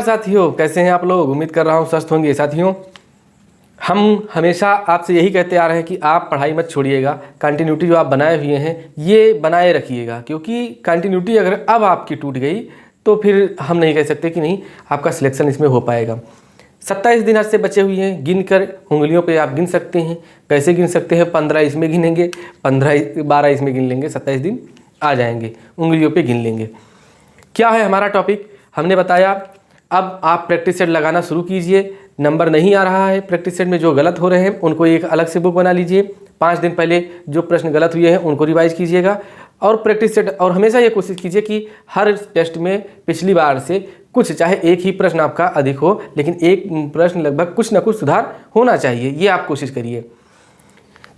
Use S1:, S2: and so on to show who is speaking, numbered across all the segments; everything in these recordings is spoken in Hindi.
S1: साथियों, कैसे हैं आप लोग। उम्मीद कर रहा हूँ स्वस्थ होंगे। साथियों, हम हमेशा आपसे यही कहते आ रहे हैं कि आप पढ़ाई मत छोड़िएगा। कंटिन्यूटी जो आप बनाए हुए हैं ये बनाए रखिएगा, क्योंकि कंटिन्यूटी अगर अब आपकी टूट गई तो फिर हम नहीं कह सकते कि नहीं आपका सिलेक्शन इसमें हो पाएगा। 27 दिन आज से बचे हुए हैं, गिन कर उंगलियों पे आप गिन सकते हैं। कैसे गिन सकते हैं? 15 इसमें गिनेंगे, 12 इसमें गिन लेंगे, 27 दिन आ जाएंगे, उंगलियों पे गिन लेंगे। क्या है हमारा टॉपिक? हमने बताया अब आप प्रैक्टिस सेट लगाना शुरू कीजिए। नंबर नहीं आ रहा है प्रैक्टिस सेट में, जो गलत हो रहे हैं उनको एक अलग से बुक बना लीजिए। 5 दिन पहले जो प्रश्न गलत हुए हैं उनको रिवाइज कीजिएगा और प्रैक्टिस सेट। और हमेशा ये कोशिश कीजिए कि हर टेस्ट में पिछली बार से कुछ, चाहे एक ही प्रश्न आपका अधिक हो, लेकिन एक प्रश्न लगभग कुछ ना कुछ सुधार होना चाहिए, ये आप कोशिश करिए।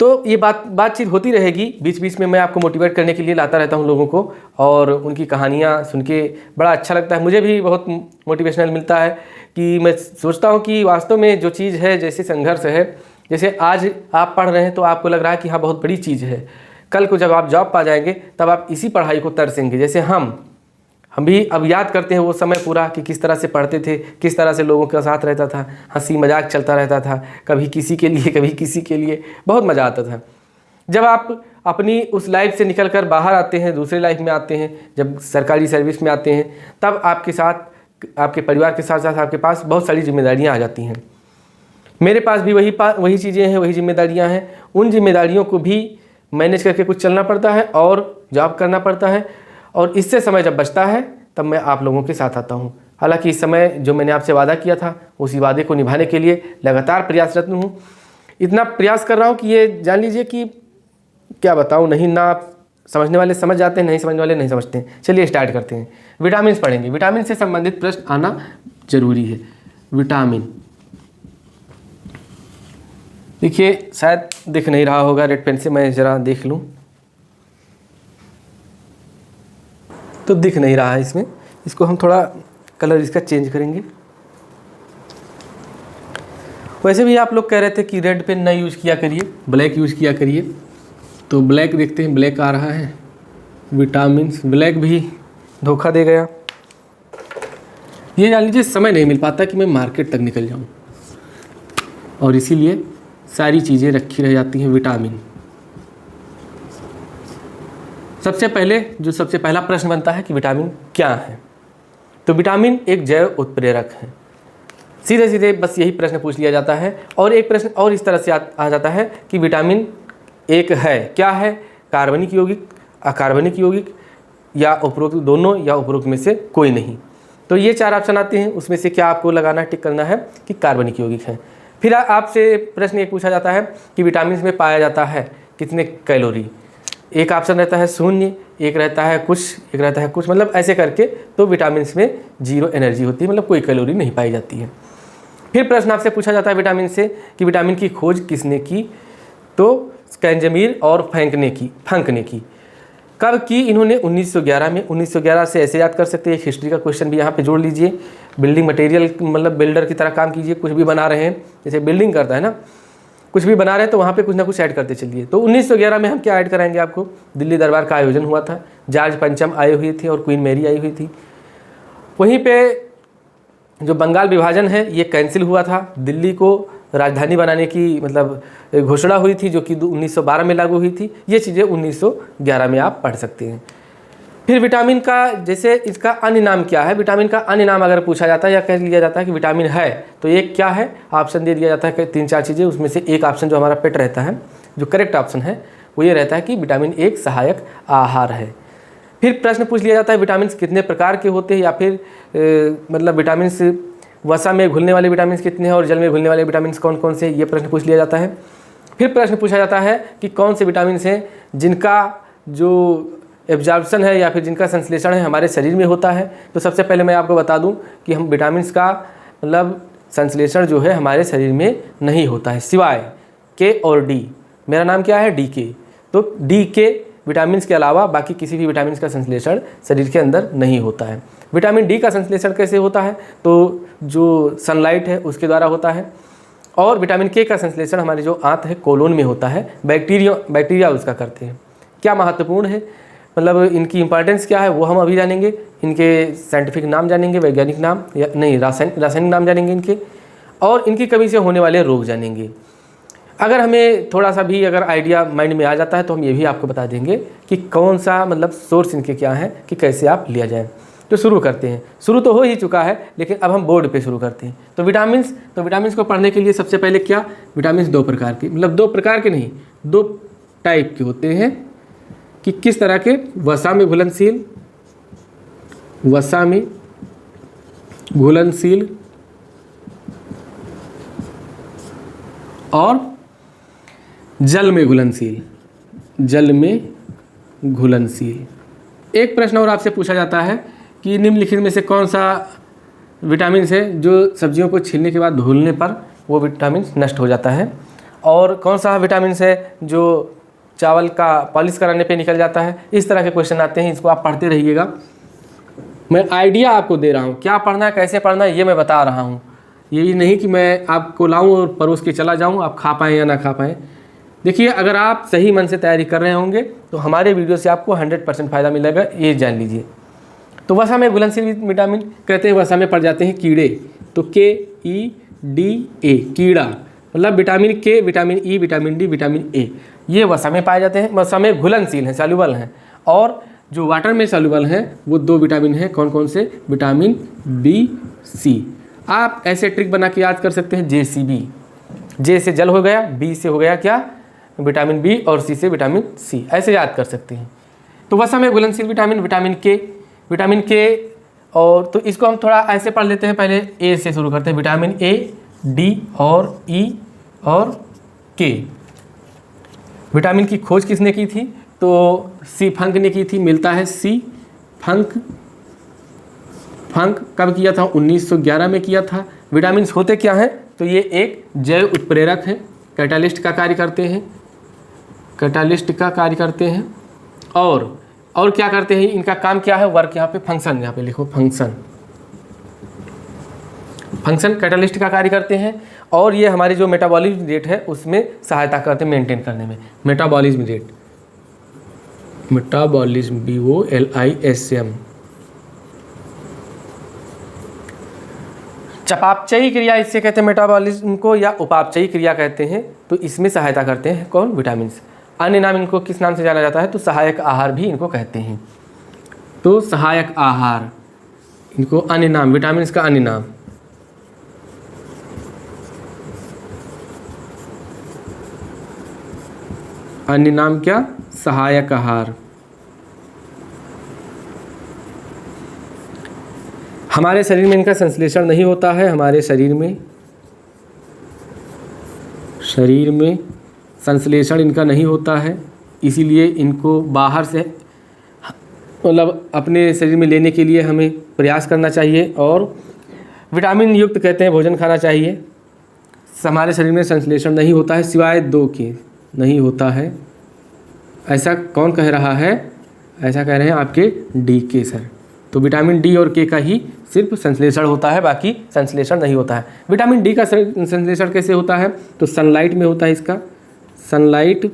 S1: तो ये बातचीत होती रहेगी। बीच बीच में मैं आपको मोटिवेट करने के लिए लाता रहता हूँ लोगों को, और उनकी कहानियाँ सुन के बड़ा अच्छा लगता है। मुझे भी बहुत मोटिवेशनल मिलता है कि मैं सोचता हूँ कि वास्तव में जो चीज़ है, जैसे संघर्ष है, जैसे आज आप पढ़ रहे हैं तो आपको लग रहा है कि हाँ बहुत बड़ी चीज़ है, कल को जब आप जॉब पा जाएंगे तब आप इसी पढ़ाई को तरसेंगे। जैसे हम भी अब याद करते हैं वो समय पूरा कि किस तरह से पढ़ते थे, किस तरह से लोगों के साथ रहता था, हंसी मजाक चलता रहता था, कभी किसी के लिए कभी किसी के लिए, बहुत मज़ा आता था। जब आप अपनी उस लाइफ से निकल कर बाहर आते हैं, दूसरे लाइफ में आते हैं, जब सरकारी सर्विस में आते हैं, तब आपके साथ, आपके परिवार के साथ साथ आपके पास बहुत सारी जिम्मेदारियाँ आ जाती हैं। मेरे पास भी वही चीज़ें हैं, वही जिम्मेदारियाँ हैं। उन जिम्मेदारियों को भी मैनेज करके कुछ चलना पड़ता है और जॉब करना पड़ता है, और इससे समय जब बचता है तब मैं आप लोगों के साथ आता हूँ। हालांकि इस समय जो मैंने आपसे वादा किया था उसी वादे को निभाने के लिए लगातार प्रयासरत हूँ। इतना प्रयास कर रहा हूँ कि ये जान लीजिए कि क्या बताऊँ, नहीं ना समझने वाले समझ जाते हैं, नहीं समझने वाले नहीं समझते हैं। चलिए स्टार्ट करते हैं। विटामिन पढ़ेंगे। विटामिन से संबंधित प्रश्न आना जरूरी है। विटामिन, देखिए शायद दिख नहीं रहा होगा, रेड पेन से मैं ज़रा देख लूँ तो दिख नहीं रहा है इसमें। इसको हम थोड़ा कलर इसका चेंज करेंगे। वैसे भी आप लोग कह रहे थे कि रेड पेन नहीं यूज़ किया करिए, ब्लैक यूज़ किया करिए, तो ब्लैक देखते हैं, ब्लैक आ रहा है। विटामिन, ब्लैक भी धोखा दे गया। ये जान लीजिए समय नहीं मिल पाता कि मैं मार्केट तक निकल जाऊं, और इसीलिए सारी चीज़ें रखी रह जाती हैं। विटामिन, सबसे पहला प्रश्न बनता है कि विटामिन क्या है। तो विटामिन एक जैव उत्प्रेरक है। सीधे सीधे बस यही प्रश्न पूछ लिया जाता है। और एक प्रश्न और इस तरह से आ जाता है कि विटामिन एक है, क्या है? कार्बनिक यौगिक, अकार्बनिक यौगिक, या उपरोक्त दोनों, या उपरोक्त में से कोई नहीं। तो ये 4 ऑप्शन आते हैं, उसमें से क्या आपको लगाना, टिक करना है कि कार्बनिक यौगिक है। फिर आपसे प्रश्न ये पूछा जाता है कि विटामिन में पाया जाता है कितने कैलोरी। एक ऑप्शन रहता है 0, एक रहता है कुछ, एक रहता है कुछ, मतलब ऐसे करके। तो विटामिन में 0 एनर्जी होती है, मतलब कोई कैलोरी नहीं पाई जाती है। फिर प्रश्न आपसे पूछा जाता है विटामिन से कि विटामिन की खोज किसने की। तो कैंजमीर और फंक ने की। कब की? इन्होंने 1911 में। 1911 से ऐसे याद कर सकते हैं। एक हिस्ट्री का क्वेश्चन भी यहाँ पे जोड़ लीजिए। बिल्डिंग मटेरियल, मतलब बिल्डर की तरह काम कीजिए। कुछ भी बना रहे हैं, जैसे बिल्डिंग करता है ना, कुछ भी बना रहे हैं तो वहाँ पे कुछ ना कुछ ऐड करते चलिए। तो 1911 में हम क्या ऐड कराएंगे आपको? दिल्ली दरबार का आयोजन हुआ था, जॉर्ज पंचम आए हुए थे और क्वीन मैरी आई हुई थी। वहीं पे जो बंगाल विभाजन है ये कैंसिल हुआ था। दिल्ली को राजधानी बनाने की मतलब घोषणा हुई थी, जो कि 1912 में लागू हुई थी। ये चीज़ें 1911 में आप पढ़ सकते हैं। फिर विटामिन का, जैसे इसका अन्य नाम क्या है, विटामिन का अन्य नाम अगर पूछा जाता है या कह लिया जाता है कि विटामिन है, तो ये क्या है? ऑप्शन दे दिया जाता है 3-4 चीज़ें। उसमें से एक ऑप्शन जो हमारा पेट रहता है, जो करेक्ट ऑप्शन है वो ये रहता है कि विटामिन एक सहायक आहार है। फिर प्रश्न पूछ लिया जाता है विटामिन कितने प्रकार के होते हैं, या फिर मतलब विटामिन वसा में घुलने वाले विटामिन कितने हैं और जल में घुलने वाले विटामिन कौन कौन से, ये प्रश्न पूछ लिया जाता है। फिर प्रश्न पूछा जाता है कि कौन से विटामिन हैं जिनका जो एब्जॉर्प्शन है या फिर जिनका संश्लेषण है हमारे शरीर में होता है। तो सबसे पहले मैं आपको बता दूं कि हम विटामिन का मतलब संश्लेषण जो है हमारे शरीर में नहीं होता है, सिवाय के और डी। मेरा नाम क्या है? डी के। तो डी के विटामिन के अलावा बाकी किसी भी विटामिन का संश्लेषण शरीर के अंदर नहीं होता है। विटामिन डी का संश्लेषण कैसे होता है? तो जो सनलाइट है उसके द्वारा होता है। और विटामिन के का संश्लेषण हमारे जो आंत है कोलोन में होता है, बैक्टीरिया उसका करते हैं। क्या महत्वपूर्ण है? मतलब इनकी इंपॉर्टेंस क्या है वो हम अभी जानेंगे। इनके साइंटिफिक नाम जानेंगे, वैज्ञानिक नाम या नहीं रासायनिक नाम जानेंगे इनके, और इनकी कमी से होने वाले रोग जानेंगे। अगर हमें थोड़ा सा भी अगर आइडिया माइंड में आ जाता है तो हम ये भी आपको बता देंगे कि कौन सा मतलब सोर्स इनके क्या हैं कि कैसे आप लिया जाए। तो शुरू करते हैं। शुरू तो हो ही चुका है लेकिन अब हम बोर्ड पे शुरू करते हैं। तो विटामिन्स को पढ़ने के लिए सबसे पहले क्या, विटामिन्स दो प्रकार के, मतलब दो प्रकार के नहीं, दो टाइप के होते हैं कि किस तरह के, वसा में घुलनशील और जल में घुलनशील। एक प्रश्न और आपसे पूछा जाता है कि निम्नलिखित में से कौन सा विटामिन है जो सब्जियों को छीलने के बाद धुलने पर वो विटामिन नष्ट हो जाता है, और कौन सा विटामिन है जो चावल का पॉलिश कराने पे निकल जाता है। इस तरह के क्वेश्चन आते हैं, इसको आप पढ़ते रहिएगा। मैं आइडिया आपको दे रहा हूँ, क्या पढ़ना है कैसे पढ़ना है ये मैं बता रहा हूँ। यही नहीं कि मैं आपको लाऊं और परोस के चला जाऊं, आप खा पाएँ या ना खा पाएँ। देखिए, अगर आप सही मन से तैयारी कर रहे होंगे तो हमारे वीडियो से आपको 100% फ़ायदा मिलेगा, ये जान लीजिए। तो वसा में घुलनशील विटामिन कहते हैं, वसा में पड़ जाते हैं कीड़े। तो KEDA कीड़ा, मतलब विटामिन के, vitamin E, vitamin D, vitamin A, ये वसा में पाए जाते हैं। वसा में घुलनशील हैं, सॉल्युबल हैं। और जो वाटर में सॉल्युबल हैं वो दो विटामिन हैं, कौन कौन से, विटामिन B, C। आप ऐसे ट्रिक बना के याद कर सकते हैं, JCB, J से जल हो गया, B से हो गया क्या, विटामिन B, और C से विटामिन C, ऐसे याद कर सकते हैं। तो वसा में घुलनशील विटामिन के, और तो इसको हम थोड़ा ऐसे पढ़ लेते हैं। पहले A से शुरू करते हैं, विटामिन A, D और E और K। विटामिन की खोज किसने की थी, तो C. फंक ने की थी। मिलता है C. फंक कब किया था, 1911 में किया था। विटामिन होते क्या हैं, तो ये एक जैव उत्प्रेरक है, कैटालिस्ट का कार्य करते हैं। और क्या करते हैं, इनका काम क्या है, वर्क, यहाँ पे फंक्शन, यहाँ पे लिखो फंक्शन कैटालिस्ट का कार्य करते हैं। और ये हमारी जो मेटाबॉलिज्म रेट है उसमें सहायता करते हैं मेंटेन करने में। Metabolism BOLISM। चयापचयी क्रिया इससे कहते हैं मेटाबॉलिज्म को, या उपापचयी क्रिया कहते हैं। तो इसमें सहायता करते हैं कौन, विटामिन। अन्य नाम इनको किस नाम से जाना जाता है, तो सहायक आहार भी इनको कहते हैं। तो सहायक आहार, इनको अन्य नाम, विटामिन का अन्य नाम। अन्य नाम क्या, सहायक आहार। हमारे शरीर में इनका संश्लेषण नहीं होता है, हमारे शरीर में संश्लेषण इनका नहीं होता है, इसीलिए इनको बाहर से मतलब अपने शरीर में लेने के लिए हमें प्रयास करना चाहिए। और विटामिन युक्त कहते हैं भोजन खाना चाहिए। हमारे शरीर में संश्लेषण नहीं होता है सिवाय दो के, नहीं होता है। ऐसा कौन कह रहा है, ऐसा कह रहे हैं आपके DK सर। तो विटामिन D और K का ही सिर्फ संश्लेषण होता है, बाकी संश्लेषण नहीं होता है। विटामिन D का संश्लेषण कैसे होता है, तो सनलाइट में होता है इसका, सनलाइट।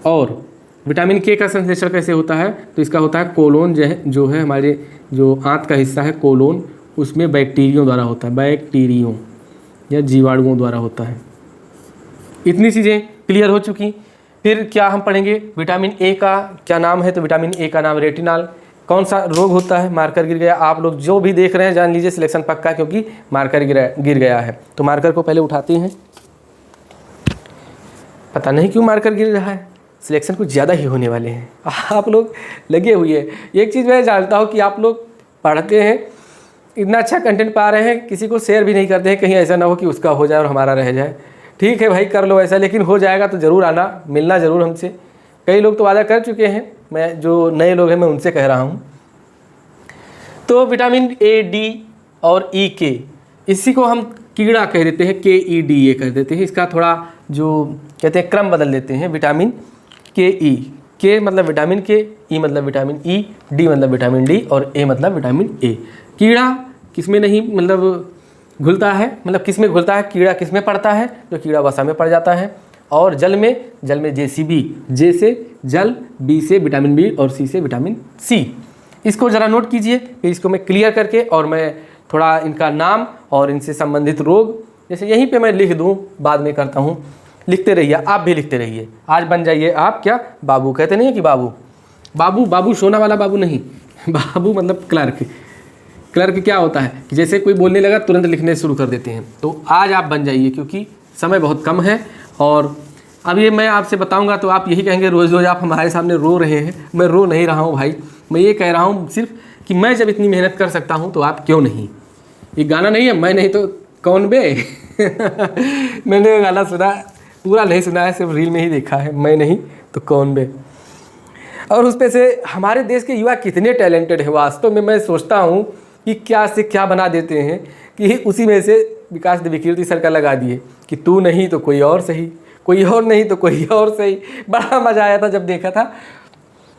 S1: और विटामिन K का संश्लेषण कैसे होता है, तो इसका होता है कोलोन, जो है हमारे जो आंत का हिस्सा है कोलोन, उसमें बैक्टीरियों द्वारा होता है, बैक्टीरियों या जीवाणुओं द्वारा होता है। इतनी चीज़ें क्लियर हो चुकी। फिर क्या हम पढ़ेंगे, विटामिन A का क्या नाम है, तो विटामिन A का नाम रेटिनॉल। कौन सा रोग होता है, मार्कर गिर गया। आप लोग जो भी देख रहे हैं जान लीजिए सिलेक्शन पक्का, क्योंकि मार्कर गिर गया है। तो मार्कर को पहले उठाते हैं, पता नहीं क्यों मार्कर गिर रहा है, सिलेक्शन कुछ ज़्यादा ही होने वाले हैं। आप लोग लगे हुए हैं। एक चीज़ मैं जानता हूँ कि आप लोग पढ़ते हैं, इतना अच्छा कंटेंट पा रहे हैं, किसी को शेयर भी नहीं करते हैं, कहीं ऐसा ना हो कि उसका हो जाए और हमारा रह जाए। ठीक है भाई, कर लो ऐसा, लेकिन हो जाएगा तो ज़रूर आना, मिलना ज़रूर हमसे। कई लोग तो वादा कर चुके हैं, मैं जो नए लोग हैं मैं उनसे कह रहा हूँ। तो विटामिन A, D और E, K, इसी को हम कीड़ा कह देते हैं, KEDA कह देते हैं। इसका थोड़ा जो कहते हैं क्रम बदल देते हैं, विटामिन KE, K मतलब विटामिन K, E मतलब विटामिन E, D मतलब विटामिन D और A मतलब विटामिन A। कीड़ा किसमें नहीं मतलब घुलता है, मतलब किसमें घुलता है, कीड़ा किसमें पड़ता है, जो कीड़ा वसा में पड़ जाता है। और जल में JCB, J से जल, B से विटामिन बी और C से विटामिन C। इसको ज़रा नोट कीजिए, फिर इसको मैं क्लियर करके और मैं थोड़ा इनका नाम और इनसे संबंधित रोग जैसे यहीं पे मैं लिख दूँ, बाद में करता हूँ। लिखते रहिए, आप भी लिखते रहिए। आज बन जाइए आप क्या, बाबू। कहते नहीं है कि बाबू सोना वाला बाबू नहीं, बाबू मतलब क्लर्क। क्लर्क क्या होता है, जैसे कोई बोलने लगा तुरंत लिखने शुरू कर देते हैं। तो आज आप बन जाइए, क्योंकि समय बहुत कम है। और अब ये मैं आपसे बताऊंगा तो आप यही कहेंगे रोज़ रोज़ आप हमारे सामने रो रहे हैं। मैं रो नहीं रहा हूँ भाई, मैं ये कह रहा हूँ सिर्फ कि मैं जब इतनी मेहनत कर सकता हूँ तो आप क्यों नहीं। ये गाना नहीं है, मैं नहीं तो कौन बे मैंने ये गाना सुना, पूरा नहीं सुना है, सिर्फ रील में ही देखा है, मैं नहीं तो कौन बे। और उस पे से हमारे देश के युवा कितने टैलेंटेड हैं वास्तव में। मैं सोचता हूँ कि क्या से क्या बना देते हैं कि उसी में से विकास विकृति सर का लगा दिए कि तू नहीं तो कोई और सही, कोई और नहीं तो कोई और सही। बड़ा मज़ा आया था जब देखा था।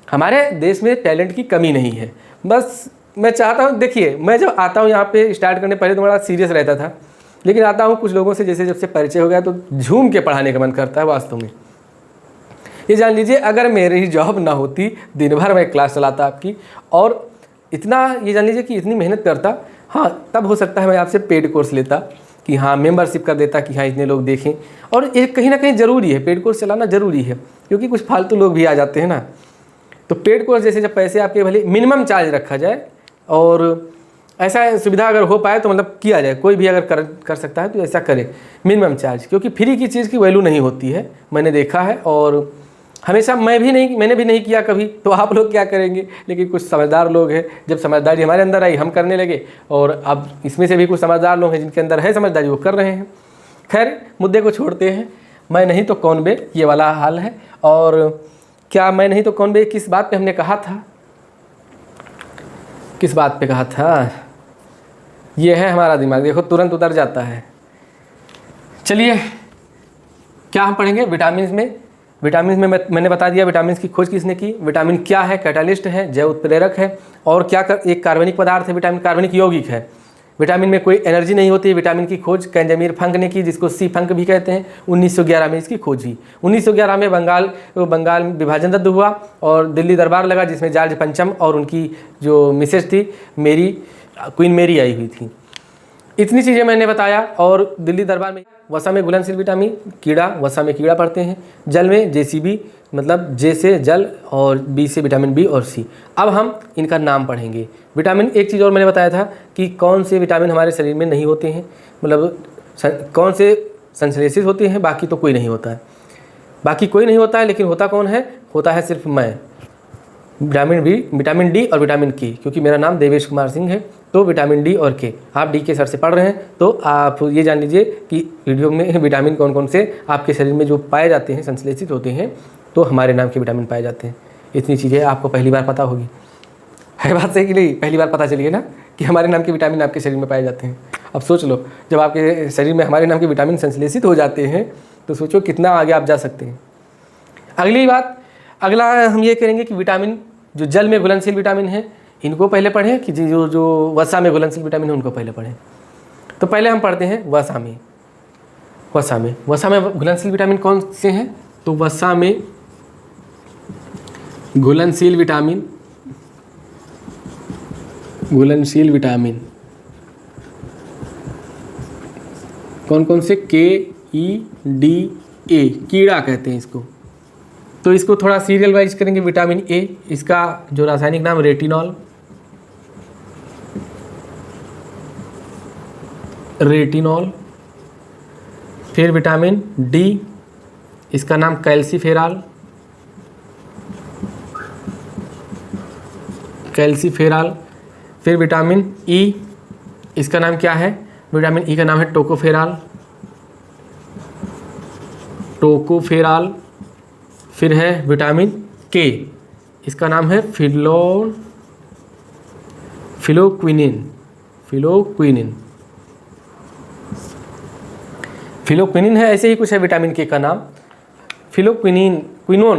S1: हमारे देश में टैलेंट की कमी नहीं है। बस मैं चाहता हूँ, देखिए मैं जब आता हूँ यहाँ पे स्टार्ट करने पहले तो बड़ा सीरियस रहता था, लेकिन आता हूँ कुछ लोगों से जैसे जब से परिचय हो गया तो झूम के पढ़ाने का मन करता है वास्तव में। ये जान लीजिए, अगर मेरी जॉब ना होती, दिन भर मैं क्लास चलाता आपकी, और इतना ये जान लीजिए कि इतनी मेहनत करता, हाँ तब हो सकता है मैं आपसे पेड कोर्स लेता कि हाँ मेंबरशिप कर देता कि हाँ इतने लोग देखें। और ये कहीं ना कहीं ज़रूरी है, पेड कोर्स चलाना ज़रूरी है, क्योंकि कुछ फालतू लोग भी आ जाते हैं ना। तो पेड कोर्स जैसे जब पैसे आपके भले मिनिमम चार्ज रखा जाए और ऐसा सुविधा अगर हो पाए तो मतलब किया जाए, कोई भी अगर कर सकता है तो ऐसा करे मिनिमम चार्ज, क्योंकि फ्री की चीज़ की वैल्यू नहीं होती है, मैंने देखा है। और हमेशा मैंने भी नहीं किया कभी, तो आप लोग क्या करेंगे। लेकिन कुछ समझदार लोग हैं, जब समझदारी हमारे अंदर आई हम करने लगे, और अब इसमें से भी कुछ समझदार लोग हैं जिनके अंदर है समझदारी, वो कर रहे हैं। खैर मुद्दे को छोड़ते हैं। मैं नहीं तो कौन बे, ये वाला हाल है। और क्या मैं नहीं तो कौन बे किस बात पे हमने कहा था, किस बात पे कहा था, ये है हमारा दिमाग, देखो तुरंत उतर जाता है। चलिए क्या हम पढ़ेंगे विटामिन में। विटामिन में मैंने बता दिया विटामिन की खोज किसने की, विटामिन क्या है, कैटालिस्ट है, जैव उत्प्रेरक है, और क्या एक कार्बनिक पदार्थ है विटामिन, कार्बनिक यौगिक है। विटामिन में कोई एनर्जी नहीं होती। विटामिन की खोज कैंजमीर फंक ने की, जिसको सी फंक भी कहते हैं। 1911 में इसकी खोज हुई। 1911 में बंगाल विभाजन रद्द हुआ और दिल्ली दरबार लगा, जिसमें जॉर्ज पंचम और उनकी जो मिसेज थी क्वीन मेरी आई हुई थी। इतनी चीज़ें मैंने बताया। और दिल्ली दरबार में वसा में घुलनशील विटामिन, कीड़ा, वसा में कीड़ा पढ़ते हैं। जल में JCB मतलब J से जल और B से विटामिन B और C। अब हम इनका नाम पढ़ेंगे। विटामिन, एक चीज़ और मैंने बताया था कि कौन से विटामिन हमारे शरीर में नहीं होते हैं, मतलब कौन से संश्लेषित होते हैं, बाकी तो कोई नहीं होता है। बाकी कोई नहीं होता है, लेकिन होता कौन है, होता है सिर्फ मैं, विटामिन D और विटामिन K, क्योंकि मेरा नाम देवेश कुमार सिंह है। तो विटामिन D और K, आप D के सर से पढ़ रहे हैं तो आप ये जान लीजिए कि वीडियो में विटामिन कौन कौन से आपके शरीर में जो पाए जाते हैं, संश्लेषित होते हैं, तो हमारे नाम के विटामिन पाए जाते हैं। इतनी चीज़ें आपको पहली बार पता होगी, है बात सही कि नहीं? पहली बार पता चली है ना कि हमारे नाम के विटामिन आपके शरीर में पाए जाते हैं। अब सोच लो, जब आपके शरीर में हमारे नाम के विटामिन संश्लेषित हो जाते हैं तो सोचो कितना आगे आप जा सकते हैं। अगला हम ये करेंगे कि विटामिन जो जल में घुलनशील विटामिन है इनको पहले पढ़ें, कि जो वसा में घुलनशील विटामिन है उनको पहले पढ़ें। तो पहले हम पढ़ते हैं वसा में घुलनशील विटामिन कौन से हैं। तो वसा में घुलनशील विटामिन कौन कौन से, KEDA, कीड़ा कहते हैं इसको। तो इसको थोड़ा सीरियल वाइज करेंगे। विटामिन A, इसका जो रासायनिक नाम रेटिनॉल, फिर विटामिन D, इसका नाम कैल्सीफेराल, फिर विटामिन E, इसका नाम क्या है, विटामिन E का नाम है टोकोफेराल, फिर है विटामिन K, इसका नाम है फिलोक्विनिन है, ऐसे ही कुछ है विटामिन K का नाम। फिलोक्विनोन।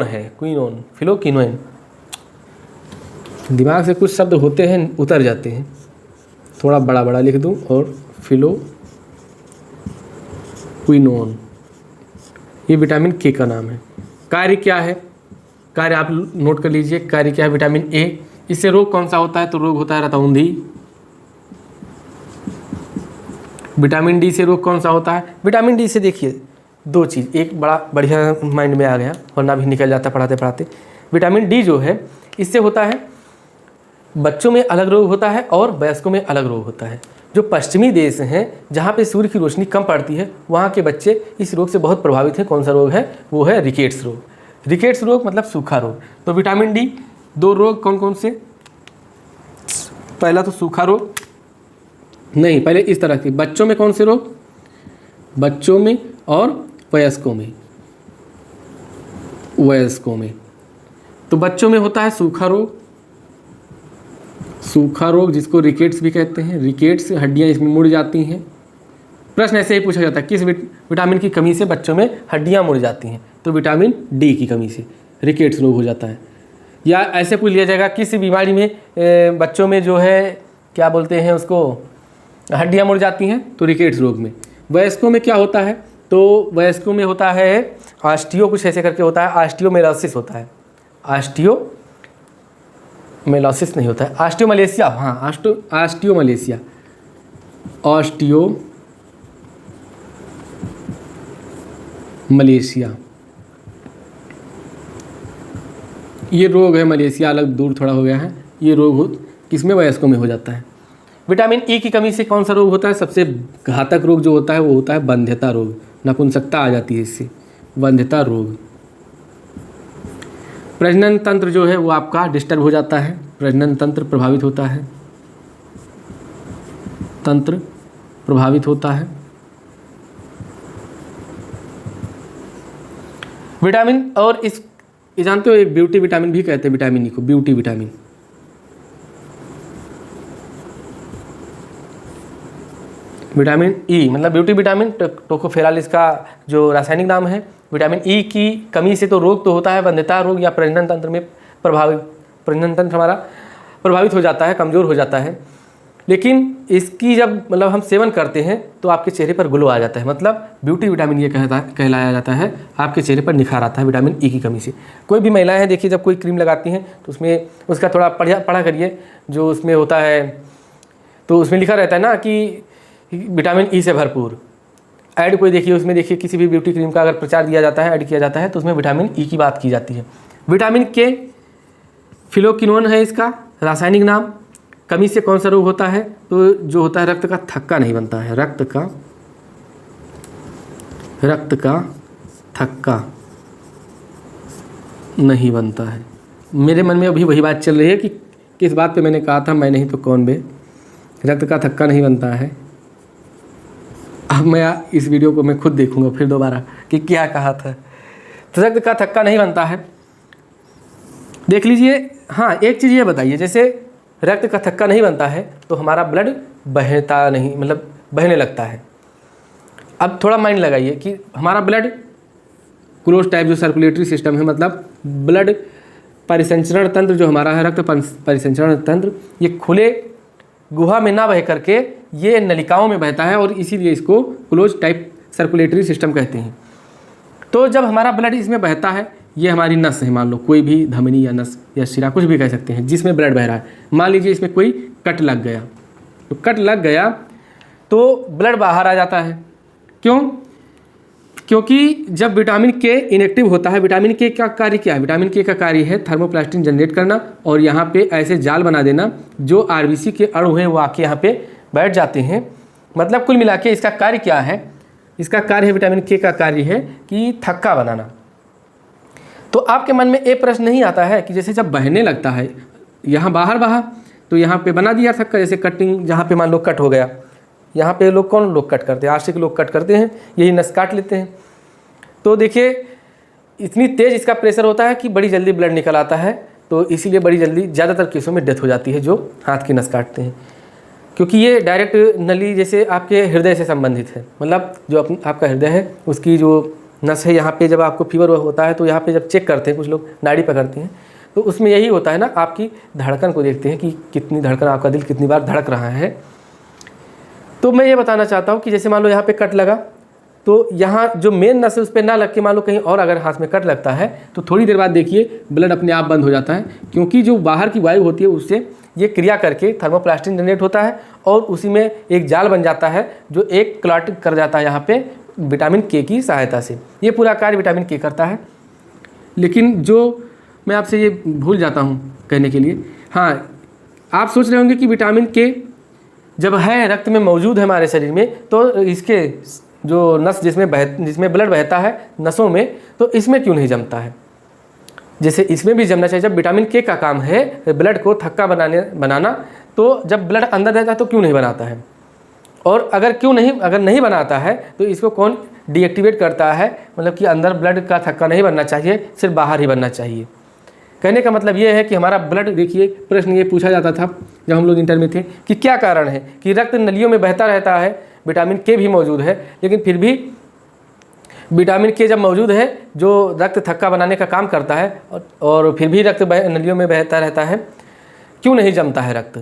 S1: दिमाग से कुछ शब्द होते हैं उतर जाते हैं, थोड़ा बड़ा बड़ा लिख दूं, और फिलोक्विनोन ये विटामिन के का नाम है। कार्य क्या है, कार्य आप नोट कर लीजिए, कार्य क्या है विटामिन ए। इससे रोग कौन सा होता है, तो रोग होता है रतौंधी। विटामिन डी से रोग कौन सा होता है, विटामिन डी से देखिए दो चीज़, एक बड़ा बढ़िया माइंड में आ गया वरना भी निकल जाता पढ़ाते पढ़ाते। विटामिन डी जो है इससे होता है, बच्चों में अलग रोग होता है और वयस्कों में अलग रोग होता है। जो पश्चिमी देश हैं जहाँ पे सूर्य की रोशनी कम पड़ती है वहाँ के बच्चे इस रोग से बहुत प्रभावित हैं। कौन सा रोग है, वो है रिकेट्स रोग। रिकेट्स रोग मतलब सूखा रोग। तो विटामिन डी दो रोग कौन कौन से, पहला तो सूखा रोग, नहीं पहले इस तरह के, बच्चों में कौन से रोग, बच्चों में और वयस्कों में, वयस्कों में। तो बच्चों में होता है सूखा रोग, सूखा रोग जिसको रिकेट्स भी कहते हैं। रिकेट्स हड्डियां इसमें मुड़ जाती हैं। प्रश्न ऐसे ही पूछा जाता है किस विटामिन की कमी से बच्चों में हड्डियां मुड़ जाती हैं, तो विटामिन डी की कमी से रिकेट्स रोग हो जाता है। या ऐसे पूछ लिया जाएगा किस बीमारी में बच्चों में जो है क्या बोलते हैं उसको, हड्डियां मुड़ जाती हैं, तो रिकेट्स रोग में। वयस्कों में क्या होता है, तो वयस्कों में होता है ऑस्टियो, कुछ ऐसे करके होता है, ऑस्टियोमेलासिस होता है। ऑस्टियोमेलासिस नहीं होता है, ऑस्टियोमलेशिया, हाँ ऑस्टियोमलेशिया, ऑस्टियोमलेशिया ये रोग है। मलेशिया अलग दूर थोड़ा हो गया है। ये रोग किसमें, वयस्कों में हो जाता है। विटामिन ई की कमी से कौन सा रोग होता है, सबसे घातक रोग जो होता है वो होता है वंध्यता रोग, नपुंसकता आ जाती है इससे, वंध्यता रोग। प्रजनन तंत्र जो है वो आपका डिस्टर्ब हो जाता है, प्रजनन तंत्र प्रभावित होता है, तंत्र प्रभावित होता है। विटामिन और इस ये जानते हो एक ब्यूटी विटामिन भी कहते हैं विटामिन ई को, ब्यूटी विटामिन। विटामिन ई मतलब ब्यूटी विटामिन, टोकोफेरालिस का जो रासायनिक नाम है। विटामिन ई की कमी से तो रोग तो होता है वंध्यता रोग या प्रजनन तंत्र में प्रजनन तंत्र हमारा प्रभावित हो जाता है, कमज़ोर हो जाता है। लेकिन इसकी जब मतलब हम सेवन करते हैं तो आपके चेहरे पर ग्लो आ जाता है, मतलब ब्यूटी विटामिन ये कहलाया जाता है, आपके चेहरे पर निखार आता है विटामिन ई की कमी से। कोई भी महिलाएं हैं देखिए जब कोई क्रीम लगाती हैं तो उसमें उसका थोड़ा पढ़ा करिए जो उसमें होता है, तो उसमें लिखा रहता है ना कि विटामिन ई से भरपूर। ऐड कोई देखिए उसमें देखिए किसी भी ब्यूटी क्रीम का अगर प्रचार दिया जाता है, ऐड किया जाता है, तो उसमें विटामिन ई की बात की जाती है। विटामिन के फिलोक्विनोन है इसका रासायनिक नाम। कमी से कौन सा रोग होता है, तो जो होता है रक्त का थक्का नहीं बनता है, रक्त का थक्का नहीं बनता है। मेरे मन में अभी वही बात चल रही है कि किस बात पे मैंने कहा था, मैं नहीं तो कौन बे, रक्त का थक्का नहीं बनता है। अब मैं इस वीडियो को मैं खुद देखूंगा फिर दोबारा कि क्या कहा था। तो रक्त का थक्का नहीं बनता है, देख लीजिए। हाँ एक चीज़ ये बताइए, जैसे रक्त का थक्का नहीं बनता है तो हमारा ब्लड बहता नहीं, मतलब बहने लगता है। अब थोड़ा माइंड लगाइए कि हमारा ब्लड क्लोज टाइप जो सर्कुलेटरी सिस्टम है, मतलब ब्लड परिसंचरण तंत्र जो हमारा है, रक्त परिसंचरण तंत्र, ये खुले गुहा में ना बह करके ये नलिकाओं में बहता है और इसीलिए इसको क्लोज टाइप सर्कुलेटरी सिस्टम कहते हैं। तो जब हमारा ब्लड इसमें बहता है, ये हमारी नस है, मान लो कोई भी धमनी या नस या शिरा कुछ भी कह सकते हैं जिसमें ब्लड बह रहा है। मान लीजिए इसमें कोई कट लग गया, तो कट लग गया तो ब्लड बाहर आ जाता है। क्यों? क्योंकि जब विटामिन के इनएक्टिव होता है, विटामिन के का कार्य क्या है, विटामिन के का कार्य है थर्मोप्लास्टिन जनरेट करना और यहाँ पे ऐसे जाल बना देना जो आरबीसी के अणु हैं वो आके यहाँ पे बैठ जाते हैं। मतलब कुल मिला के इसका कार्य क्या है, इसका कार्य है, विटामिन के का कार्य है कि थक्का बनाना। तो आपके मन में एक प्रश्न नहीं आता है कि जैसे जब बहने लगता है, यहाँ बाहर बहा तो यहाँ पे बना दिया थक्का, जैसे कटिंग जहाँ पे मान लो कट हो गया, यहाँ पे लोग कौन लोग कट करते हैं, आशिक लोग कट करते हैं, यही नस काट लेते हैं। तो देखिए इतनी तेज़ इसका प्रेशर होता है कि बड़ी जल्दी ब्लड निकल आता है, तो इसीलिए बड़ी जल्दी ज़्यादातर केसों में डेथ हो जाती है जो हाथ की नस काटते हैं, क्योंकि ये डायरेक्ट नली जैसे आपके हृदय से संबंधित है। मतलब जो आपका हृदय है उसकी जो नस है, यहाँ पे जब आपको फीवर होता है तो यहाँ पे जब चेक करते हैं कुछ लोग नाड़ी पकड़ते हैं, तो उसमें यही होता है ना, आपकी धड़कन को देखते हैं कि कितनी धड़कन, आपका दिल कितनी बार धड़क रहा है। तो मैं ये बताना चाहता हूँ कि जैसे मान लो यहाँ पे कट लगा, तो यहाँ जो मेन नस है उस पर ना लग के मान लो कहीं और अगर हाथ में कट लगता है तो थोड़ी देर बाद देखिए ब्लड अपने आप बंद हो जाता है, क्योंकि जो बाहर की वायु होती है उससे ये क्रिया करके थर्मोप्लास्टिन जनरेट होता है और उसी में एक जाल बन जाता है जो एक क्लॉट कर जाता है यहाँ पे विटामिन के की सहायता से। ये पूरा कार्य विटामिन के करता है। लेकिन जो मैं आपसे ये भूल जाता हूँ कहने के लिए, हाँ आप सोच रहे होंगे कि विटामिन के जब है रक्त में मौजूद है हमारे शरीर में तो इसके जो नस जिसमें ब्लड बहता है नसों में, तो इसमें क्यों नहीं जमता है? जैसे इसमें भी जमना चाहिए। जब विटामिन के का काम है ब्लड को थक्का बनाना, तो जब ब्लड अंदर रहता है तो क्यों नहीं बनाता है? और अगर नहीं बनाता है तो इसको कौन डीएक्टिवेट करता है? मतलब कि अंदर ब्लड का थक्का नहीं बनना चाहिए, सिर्फ बाहर ही बनना चाहिए। कहने का मतलब ये है कि हमारा ब्लड, देखिए प्रश्न ये पूछा जाता था जब हम लोग इंटर में थे कि क्या कारण है कि रक्त नलियों में बहता रहता है, विटामिन के भी मौजूद है, लेकिन फिर भी विटामिन के जब मौजूद है जो रक्त थक्का बनाने का काम करता है और फिर भी रक्त नलियों में बहता रहता है, क्यों नहीं जमता है रक्त?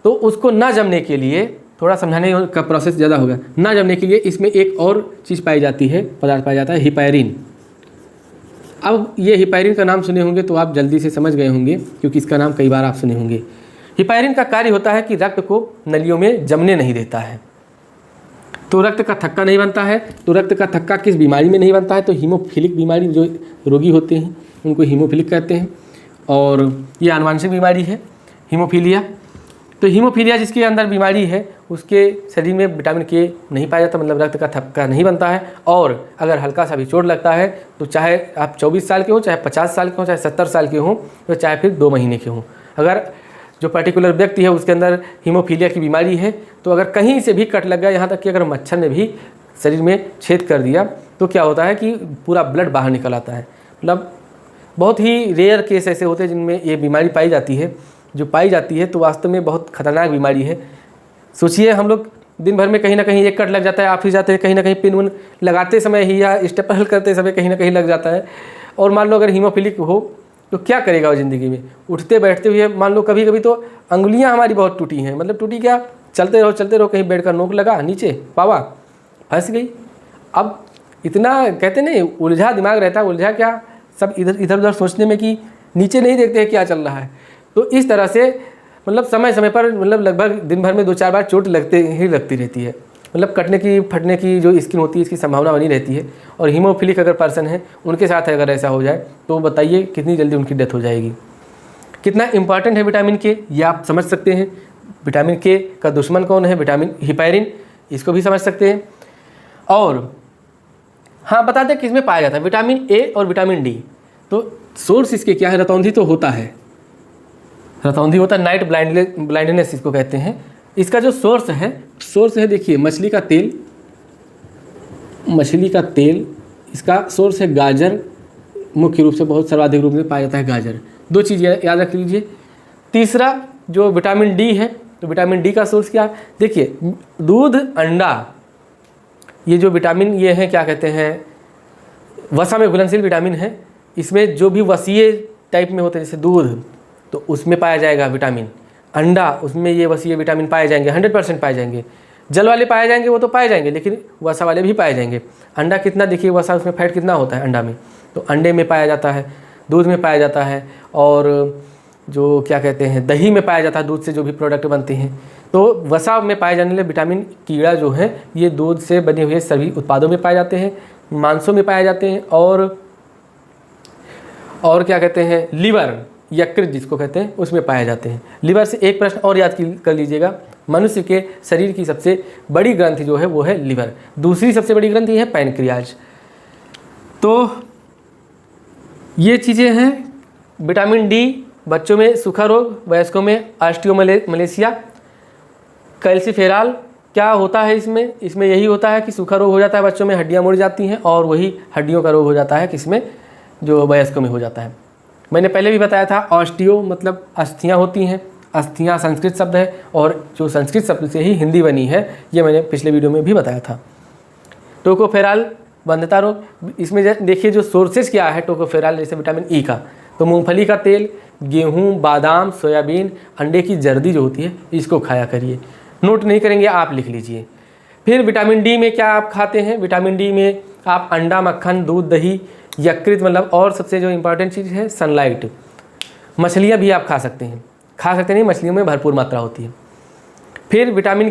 S1: तो उसको ना जमने के लिए, थोड़ा समझाने का प्रोसेस ज़्यादा होगा, ना जमने के लिए इसमें एक और चीज़ पाई जाती है, पदार्थ पाया जाता है, हिपैरिन। अब ये हिपैरिन का नाम सुने होंगे तो आप जल्दी से समझ गए होंगे, क्योंकि इसका नाम कई बार आप सुने होंगे। हिपैरिन का कार्य होता है कि रक्त को नलियों में जमने नहीं देता है, तो रक्त का थक्का नहीं बनता है। तो रक्त का थक्का किस बीमारी में नहीं बनता है? तो हीमोफिलिक बीमारी, जो रोगी होते हैं उनको हीमोफिलिक कहते हैं, और ये आनुवांशिक बीमारी है हीमोफीलिया। तो हीमोफीलिया जिसके अंदर बीमारी है उसके शरीर में विटामिन के नहीं पाया जाता, मतलब रक्त का थक्का नहीं बनता है। और अगर हल्का सा भी चोट लगता है तो चाहे आप 24 साल के हों, चाहे 50 साल के हों, चाहे 70 साल के हों, तो चाहे फिर 2 महीने के हों, अगर जो पर्टिकुलर व्यक्ति है उसके अंदर हीमोफीलिया की बीमारी है, तो अगर कहीं से भी कट लग गया, यहाँ तक कि अगर मच्छर ने भी शरीर में छेद कर दिया, तो क्या होता है कि पूरा ब्लड बाहर निकल आता है। मतलब बहुत ही रेयर केस ऐसे होते हैं जिनमें ये बीमारी पाई जाती है। जो पाई जाती है तो वास्तव में बहुत खतरनाक बीमारी है। सोचिए हम लोग दिन भर में कहीं ना कहीं एक कट लग जाता है, ऑफिस जाते हैं कहीं ना कहीं पिन उन लगाते समय ही या स्टेपल करते समय कहीं ना कहीं लग जाता है। और मान लो अगर हीमोफिलिक हो तो क्या करेगा वो ज़िंदगी में? उठते बैठते हुए मान लो कभी कभी तो अंगुलियां हमारी बहुत टूटी हैं, मतलब टूटी क्या, चलते रहो कहीं बेड का नोक लगा नीचे, पावा फंस गई। अब इतना कहते नहीं उलझा दिमाग रहता है, उलझा क्या सब इधर उधर सोचने में कि नीचे नहीं देखते हैं क्या चल रहा है। तो इस तरह से मतलब समय समय पर मतलब लगभग दिन भर में 2-4 बार चोट लगती रहती है। मतलब कटने की फटने की जो स्किन होती है इसकी संभावना बनी रहती है। और हीमोफिलिक अगर पर्सन है उनके साथ अगर ऐसा हो जाए तो बताइए कितनी जल्दी उनकी डेथ हो जाएगी। कितना इंपॉर्टेंट है विटामिन के, ये आप समझ सकते हैं। विटामिन के का दुश्मन कौन है? विटामिन हिपैरिन, इसको भी समझ सकते हैं। और हाँ बता दें किसमें पाया जाता है विटामिन ए और विटामिन डी। तो सोर्स इसके क्या है? रतौंधी तो होता है, रतौंधी होता है, नाइट ब्लाइंडनेस इसको कहते हैं। इसका जो सोर्स है देखिए मछली का तेल इसका सोर्स है गाजर, मुख्य रूप से बहुत सर्वाधिक रूप में पाया जाता है गाजर। 2 चीज़ याद रख लीजिए। तीसरा जो विटामिन डी है, तो विटामिन डी का सोर्स क्या है? देखिए दूध, अंडा, ये जो विटामिन ये हैं क्या कहते हैं, वसा में घुलनशील विटामिन है। इसमें जो भी वसीय टाइप में होते हैं जैसे दूध, तो उसमें पाया जाएगा विटामिन। अंडा, उसमें ये वसीय विटामिन पाए जाएंगे, 100% पाए जाएंगे। जल वाले पाए जाएंगे वो तो पाए जाएंगे, लेकिन वसा वाले भी पाए जाएंगे। अंडा कितना देखिए वसा, उसमें फैट कितना होता है अंडा में, तो अंडे में पाया जाता है, दूध में पाया जाता है, और जो क्या कहते हैं दही में पाया जाता है, दूध से जो भी प्रोडक्ट बनते हैं। तो वसा में पाए जाने वाले विटामिन कीड़ा जो है ये दूध से बने हुए सभी उत्पादों में पाए जाते हैं, मांसों में पाए जाते हैं, और क्या कहते हैं लिवर, यकृत जिसको कहते हैं, उसमें पाए जाते हैं। लिवर से एक प्रश्न और याद कर लीजिएगा, मनुष्य के शरीर की सबसे बड़ी ग्रंथि जो है वो है लिवर, दूसरी सबसे बड़ी ग्रंथि है पैनक्रियाज। तो ये चीज़ें हैं। विटामिन डी बच्चों में सूखा रोग, वयस्कों में ऑस्टियोमलेशिया। कैल्सीफेरॉल क्या होता है इसमें यही होता है कि सूखा रोग हो जाता है बच्चों में, हड्डियाँ मुड़ जाती हैं, और वही हड्डियों का रोग हो जाता है किसमें, जो वयस्कों में हो जाता है। मैंने पहले भी बताया था ऑस्टियो मतलब अस्थियाँ होती हैं, अस्थियाँ संस्कृत शब्द है, और जो संस्कृत शब्द से ही हिंदी बनी है, ये मैंने पिछले वीडियो में भी बताया था। टोकोफेरॉल बंधता रोग, इसमें देखिए जो सोर्सेज क्या है टोकोफेरॉल, जैसे विटामिन ई का, तो मूंगफली का तेल, गेहूं, बादाम, सोयाबीन, अंडे की जर्दी जो होती है इसको खाया करिए। नोट नहीं करेंगे आप, लिख लीजिए। फिर विटामिन डी में क्या आप खाते हैं, विटामिन डी में आप अंडा, मक्खन, दूध, दही, यकृत मतलब, और सबसे जो इम्पोर्टेंट चीज़ है सनलाइट। मछलियाँ भी आप खा सकते हैं, नहीं, मछलियों में भरपूर मात्रा होती है। फिर विटामिन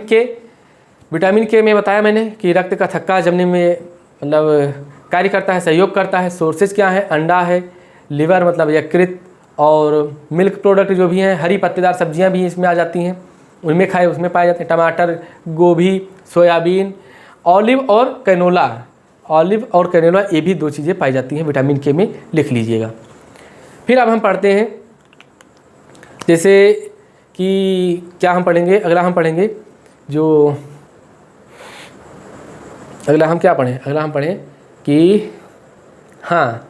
S1: के में बताया मैंने कि रक्त का थक्का जमने में मतलब कार्य करता है, सहयोग करता है। सोर्सेज क्या है, अंडा है, लिवर मतलब यकृत, और मिल्क प्रोडक्ट जो भी हैं, हरी पत्तेदार सब्जियां भी इसमें आ जाती हैं, उनमें उसमें पाए जाते हैं। टमाटर, गोभी, सोयाबीन, ऑलिव और कैनोला, ये भी 2 चीज़ें पाई जाती हैं विटामिन के में, लिख लीजिएगा। फिर अब हम पढ़ते हैं, जैसे कि क्या हम पढ़ेंगे, अगला हम पढ़ेंगे अगला हम पढ़ें कि हाँ,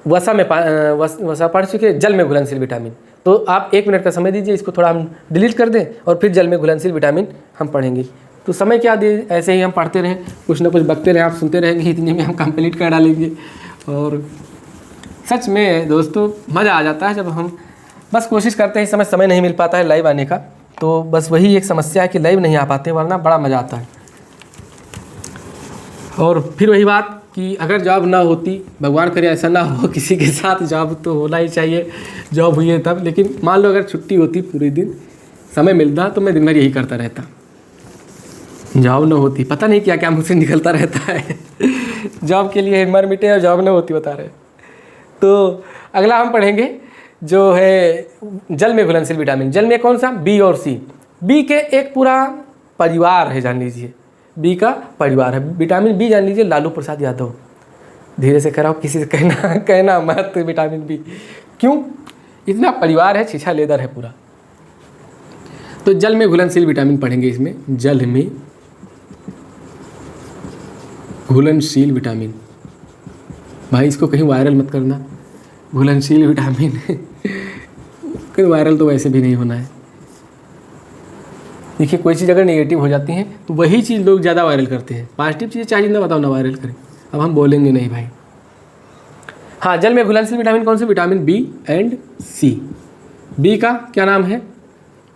S1: वसा पढ़ चुके, जल में घुलनशील विटामिन। तो आप 1 मिनट का समय दीजिए, इसको थोड़ा हम डिलीट कर दें और फिर जल में घुलनशील विटामिन हम पढ़ेंगे। तो समय क्या दे, ऐसे ही हम पढ़ते रहें, कुछ ना कुछ बकते रहें, आप सुनते रहेंगे, इतने में हम कंप्लीट कर डालेंगे। और सच में दोस्तों मज़ा आ जाता है जब हम बस कोशिश करते हैं। इस समय नहीं मिल पाता है लाइव आने का, तो बस वही एक समस्या है कि लाइव नहीं आ पाते, वरना बड़ा मज़ा आता है। और फिर वही बात कि अगर जॉब ना होती, भगवान करे ऐसा ना हो किसी के साथ, जॉब तो होना ही चाहिए, जॉब हुई है तब, लेकिन मान लो अगर छुट्टी होती, पूरे दिन समय मिलता, तो मैं दिन भर यही करता रहता। जॉब ना होती, पता नहीं क्या क्या मुझसे निकलता रहता है जॉब के लिए मर मिटे, और जॉब ना होती बता रहे। तो अगला हम पढ़ेंगे जो है जल में घुलनशील विटामिन। जल में कौन सा, बी और सी। बी के एक पूरा परिवार है, जान लीजिए, बी का परिवार है। विटामिन बी जान लीजिए, लालू प्रसाद यादव, धीरे से कराओ, किसी से कहना मत विटामिन बी, क्यों, इतना परिवार है, छीछा लेदर है पूरा। तो जल में घुलनशील विटामिन पढ़ेंगे इसमें, जल में घुलनशील विटामिन। भाई इसको कहीं वायरल मत करना, घुलनशील विटामिन कहीं वायरल तो वैसे भी नहीं होना है। देखिए कोई चीज़ अगर नेगेटिव हो जाती है तो वही चीज़ लोग ज़्यादा वायरल करते हैं, पॉजिटिव चीज़ें चाहिए ना, बताओ ना वायरल करें। अब हम बोलेंगे नहीं भाई। हाँ, जल में घुलनशील विटामिन कौन से, vitamin B and C. B का क्या नाम है,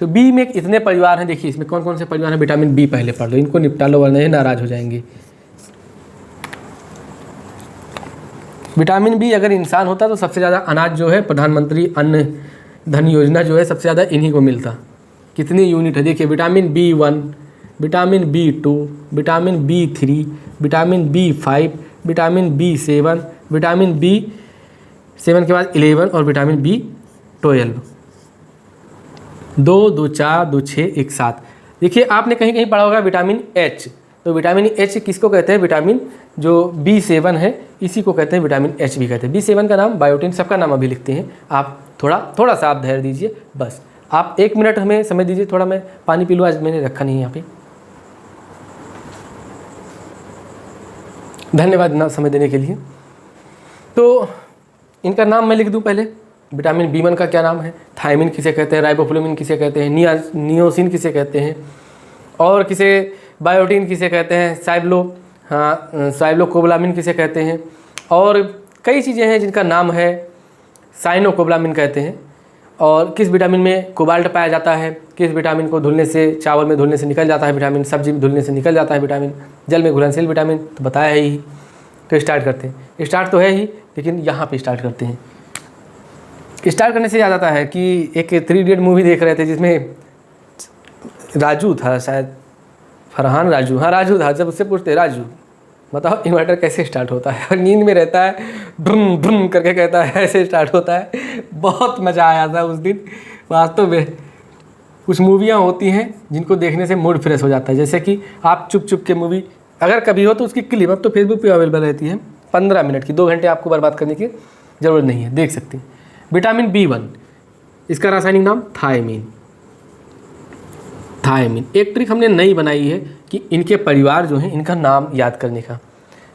S1: तो बी में इतने परिवार हैं, देखिए इसमें कौन कौन से परिवार हैं। विटामिन बी पहले पढ़ लो, इनको निपटा लो वरना ये नाराज़ हो जाएंगे। विटामिन बी अगर इंसान होता तो सबसे ज़्यादा अनाज जो है प्रधानमंत्री अन्न धन योजना जो है सबसे ज़्यादा इन्हीं को मिलता। कितनी यूनिट है देखिए, vitamin B1, vitamin B2, vitamin B3, vitamin B5, vitamin B7, vitamin B7 के बाद 11 और विटामिन B12। 2, 2, 4, 2, 6, 1, 7। देखिए आपने कहीं कहीं पढ़ा होगा विटामिन H, तो विटामिन H किसको कहते हैं, विटामिन जो B7 है इसी को कहते हैं विटामिन H भी कहते हैं। B7 का नाम बायोटिन, सबका नाम अभी लिखते हैं, आप थोड़ा सा आप धैर्य दीजिए, बस आप 1 मिनट हमें समय दीजिए। थोड़ा मैं पानी पी लूँ, आज मैंने रखा नहीं यहाँ पे। धन्यवाद ना समय देने के लिए। तो इनका नाम मैं लिख दूँ पहले। विटामिन B1 का क्या नाम है, थायमिन किसे कहते हैं, राइबोफ्लेविन किसे कहते हैं, नियोसिन किसे कहते हैं, और किसे बायोटिन किसे कहते हैं, साइलोकोबालामिन किसे कहते हैं, और कई चीज़ें हैं जिनका नाम है, साइनोकोबालामिन कहते हैं। और किस विटामिन में कोबाल्ट पाया जाता है, किस विटामिन को धुलने से, चावल में धुलने से निकल जाता है विटामिन, सब्जी में धुलने से निकल जाता है विटामिन, जल में घुलनशील विटामिन तो बताया है ही। तो स्टार्ट करते हैं, स्टार्ट तो है ही लेकिन यहाँ पे स्टार्ट करते हैं। स्टार्ट करने से याद आता है कि एक 3 इडियट मूवी देख रहे थे जिसमें राजू था, शायद फरहान राजू, हाँ राजू था। जब उससे पूछते राजू बताओ इन्वर्टर कैसे स्टार्ट होता है, और नींद में रहता है, ड्रुम ड्रुम करके कहता है ऐसे स्टार्ट होता है। बहुत मज़ा आया था उस दिन वास्तव में। कुछ मूवियाँ होती हैं जिनको देखने से मूड फ्रेश हो जाता है, जैसे कि आप चुप चुप के मूवी अगर कभी हो तो उसकी क्लिप अब तो फेसबुक पे अवेलेबल रहती है, 15 मिनट की, 2 घंटे आपको बर्बाद करने की ज़रूरत नहीं है, देख सकते हैं। विटामिन B1, इसका रासायनिक नाम थायमिन। एक ट्रिक हमने नई बनाई है कि इनके परिवार जो हैं इनका नाम याद करने का।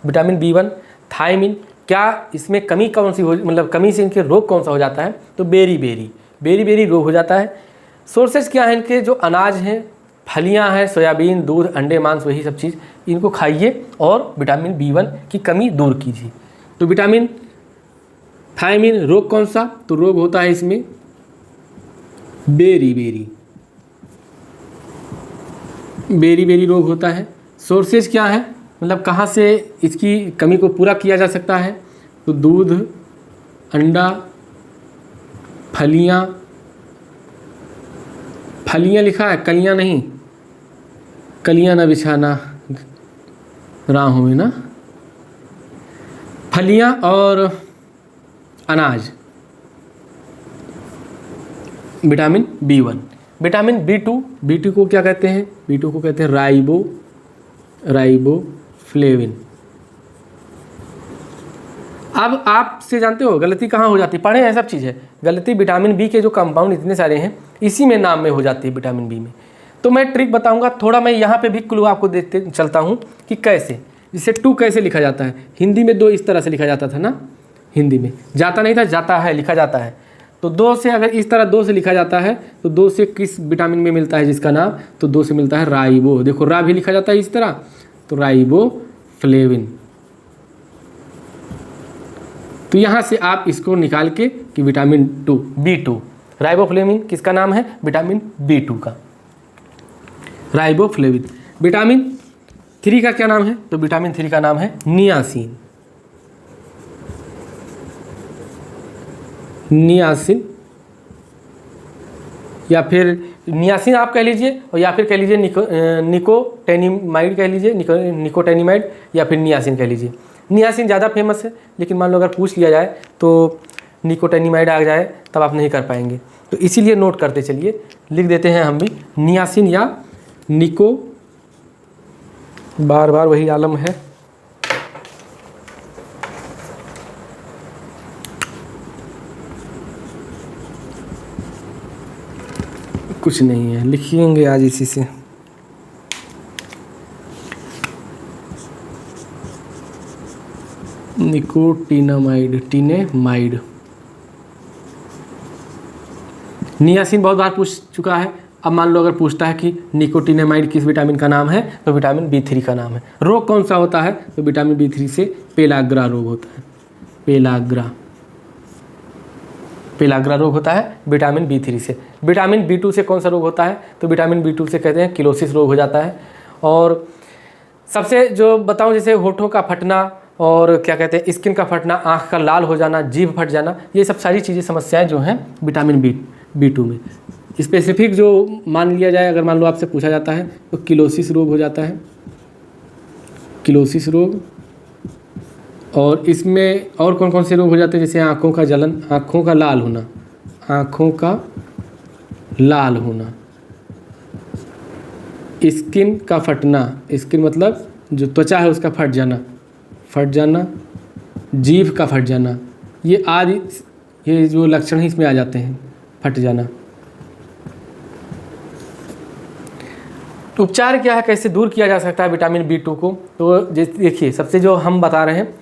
S1: विटामिन B1, थायमिन, क्या इसमें कमी कौन सी हो, मतलब कमी से इनके रोग कौन सा हो जाता है, तो बेरी रोग हो जाता है। सोर्सेज क्या है इनके, जो अनाज हैं, फलियां हैं, सोयाबीन, दूध, अंडे, मांस, वही सब चीज़ इनको खाइए और विटामिन B1 की कमी दूर कीजिए। तो विटामिन थायमिन, रोग कौन सा, तो रोग होता है इसमें बेरी रोग होता है। सोर्सेज क्या है, मतलब कहाँ से इसकी कमी को पूरा किया जा सकता है? तो दूध, अंडा, फलियाँ, फलियाँ लिखा है, कलियाँ नहीं, कलियाँ ना बिछाना राहों में ना, फलियाँ और अनाज। विटामिन B1, विटामिन B2 को क्या कहते हैं? B2 को कहते हैं राइबोफ्लेविन। अब आप से जानते हो गलती कहाँ हो जाती है? पढ़े हैं सब चीज़ है, गलती विटामिन बी के जो कंपाउंड इतने सारे हैं इसी में नाम में हो जाती है, विटामिन बी में। तो मैं ट्रिक बताऊंगा थोड़ा, मैं यहाँ पे भी क्लू आपको देते चलता हूँ कि कैसे, जिसे 2 कैसे लिखा जाता है। हिंदी में 2 इस तरह से लिखा जाता था ना, हिंदी में जाता नहीं था, जाता है लिखा जाता है। तो 2 से अगर इस तरह 2 से लिखा जाता है तो 2 से किस विटामिन में मिलता है जिसका नाम? तो 2 से मिलता है राइबो। देखो रा भी लिखा जाता है इस तरह, तो राइबोफ्लेविन। तो यहाँ से आप इसको निकाल के कि विटामिन B2, राइबोफ्लेविन किसका नाम है? विटामिन B2 का, राइबोफ्लेविन। विटामिन 3 का क्या नाम है? तो विटामिन 3 का नाम है नियासिन। नियासिन या फिर नियासिन आप कह लीजिए, और या फिर कह लीजिए निकोटेनिमाइड कह लीजिए, निकोटेनिमाइड या फिर नियासिन कह लीजिए। नियासिन ज़्यादा फेमस है, लेकिन मान लो अगर पूछ लिया जाए तो निकोटेनिमाइड आ जाए तब आप नहीं कर पाएंगे, तो इसीलिए नोट करते चलिए, लिख देते हैं हम भी नियासिन या निको, बार बार वही आलम है। कुछ नहीं है, लिखेंगे आज इसी से। निकोटिनामाइड, टिनेमाइड। नियासिन बहुत बार पूछ चुका है। अब मान लो अगर पूछता है कि निकोटिनामाइड किस विटामिन का नाम है, तो विटामिन B3 का नाम है। रोग कौन सा होता है? तो विटामिन B3 से पेलाग्रा रोग होता है। पेलाग्रा रोग होता है विटामिन B3 से। विटामिन B2 से कौन सा रोग होता है? तो विटामिन B2 से कहते हैं किलोसिस रोग हो जाता है। और सबसे जो बताऊं, जैसे होठों का फटना और क्या कहते हैं स्किन का फटना, आँख का लाल हो जाना, जीभ फट जाना, ये सब सारी चीज़ें समस्याएं जो हैं विटामिन B2 में। स्पेसिफिक जो मान लिया जाए, अगर मान लो आपसे पूछा जाता है तो किलोसिस रोग हो जाता है, किलोसिस रोग। और इसमें और कौन कौन से रोग हो जाते हैं? जैसे आँखों का जलन, आँखों का लाल होना, आँखों का लाल होना, स्किन का फटना, स्किन मतलब जो त्वचा है उसका फट जाना, जीभ का फट जाना, ये आदि ये जो लक्षण हैं इसमें आ जाते हैं, फट जाना। उपचार क्या है, कैसे दूर किया जा सकता है विटामिन B2 को? तो देखिए, सबसे जो हम बता रहे हैं,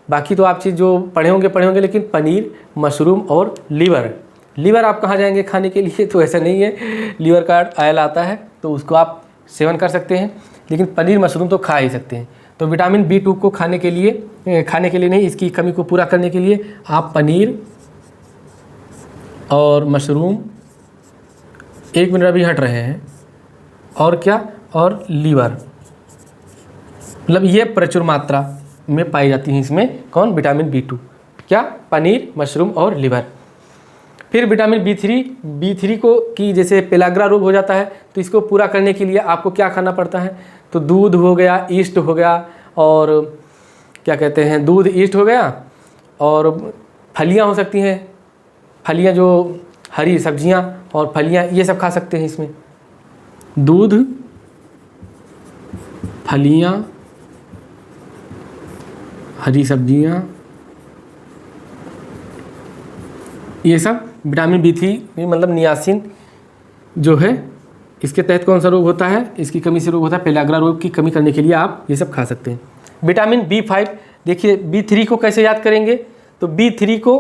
S1: बाकी तो आप चीज़ जो पढ़े होंगे, लेकिन पनीर, मशरूम और लीवर आप कहाँ जाएंगे खाने के लिए? तो ऐसा नहीं है, लीवर का ऑयल आता है तो उसको आप सेवन कर सकते हैं, लेकिन पनीर मशरूम तो खा ही सकते हैं। तो विटामिन B2 को खाने के लिए नहीं, इसकी कमी को पूरा करने के लिए आप पनीर और मशरूम, 1 मिनट अभी हट रहे हैं, और क्या, और लीवर, मतलब ये प्रचुर मात्रा में पाई जाती हैं इसमें। कौन? विटामिन B2, क्या? पनीर, मशरूम और लीवर। फिर विटामिन B3 को कि जैसे पेलाग्रा रोग हो जाता है, तो इसको पूरा करने के लिए आपको क्या खाना पड़ता है? तो दूध हो गया, ईस्ट हो गया, और क्या कहते हैं, दूध, ईस्ट हो गया, और फलियां हो सकती हैं, फलियां जो हरी सब्जियां और फलियां, ये सब खा सकते हैं इसमें। दूध, फलियां, हरी सब्जियां, ये सब विटामिन B3 मतलब नियासिन जो है, इसके तहत कौन सा रोग होता है? इसकी कमी से रोग होता है पेलाग्रा रोग। की कमी करने के लिए आप ये सब खा सकते हैं। विटामिन B5, देखिए B3 को कैसे याद करेंगे? तो B3 को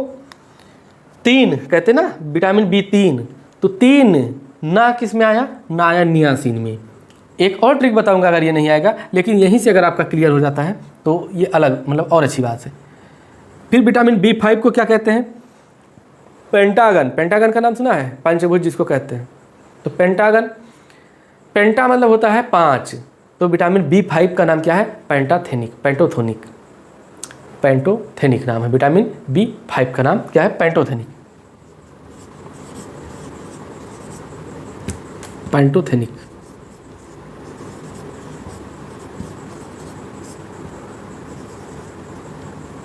S1: 3 कहते हैं ना, विटामिन B3, तो 3 ना किस में आया? ना आया नियासिन में। एक और ट्रिक बताऊंगा अगर ये नहीं आएगा, लेकिन यहीं से अगर आपका क्लियर हो जाता है तो ये अलग, मतलब और अच्छी बात है। फिर विटामिन B5 को क्या कहते हैं? पेंटागन का नाम सुना है? पंचभुज जिसको कहते हैं। तो पेंटा मतलब होता है 5, तो विटामिन B5 का नाम क्या है? पेंटाथेनिक, पेंटोथोनिक, पेंटोथेनिक नाम है। विटामिन B5 का नाम क्या है? Pantothenic, pantothenic.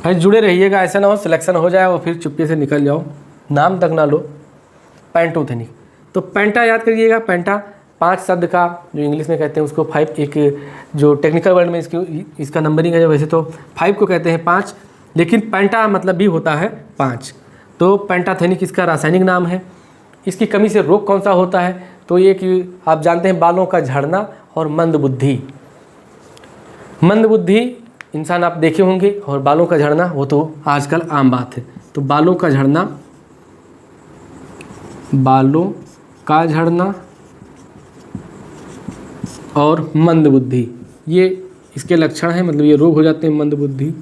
S1: भाई जुड़े रहिएगा, ऐसा ना हो सिलेक्शन हो जाए और फिर चुपके से निकल जाओ, नाम तक ना लो। पेंटोथेनिक, तो पेंटा याद करिएगा, पेंटा 5 शब्द का जो इंग्लिश में कहते हैं उसको 5, एक जो टेक्निकल वर्ड में इसका नंबरिंग है, वैसे तो 5 को कहते हैं 5, लेकिन पेंटा मतलब भी होता है 5। तो पेंटाथेनिक इसका रासायनिक नाम है। इसकी कमी से रोग कौन सा होता है? तो ये कि आप जानते हैं बालों का झड़ना और मंदबुद्धि। मंदबुद्धि इंसान आप देखे होंगे, और बालों का झड़ना वो तो आजकल आम बात है। तो बालों का झड़ना, बालों का झड़ना और मंदबुद्धि, ये इसके लक्षण हैं, मतलब ये रोग हो जाते हैं मंदबुद्धि।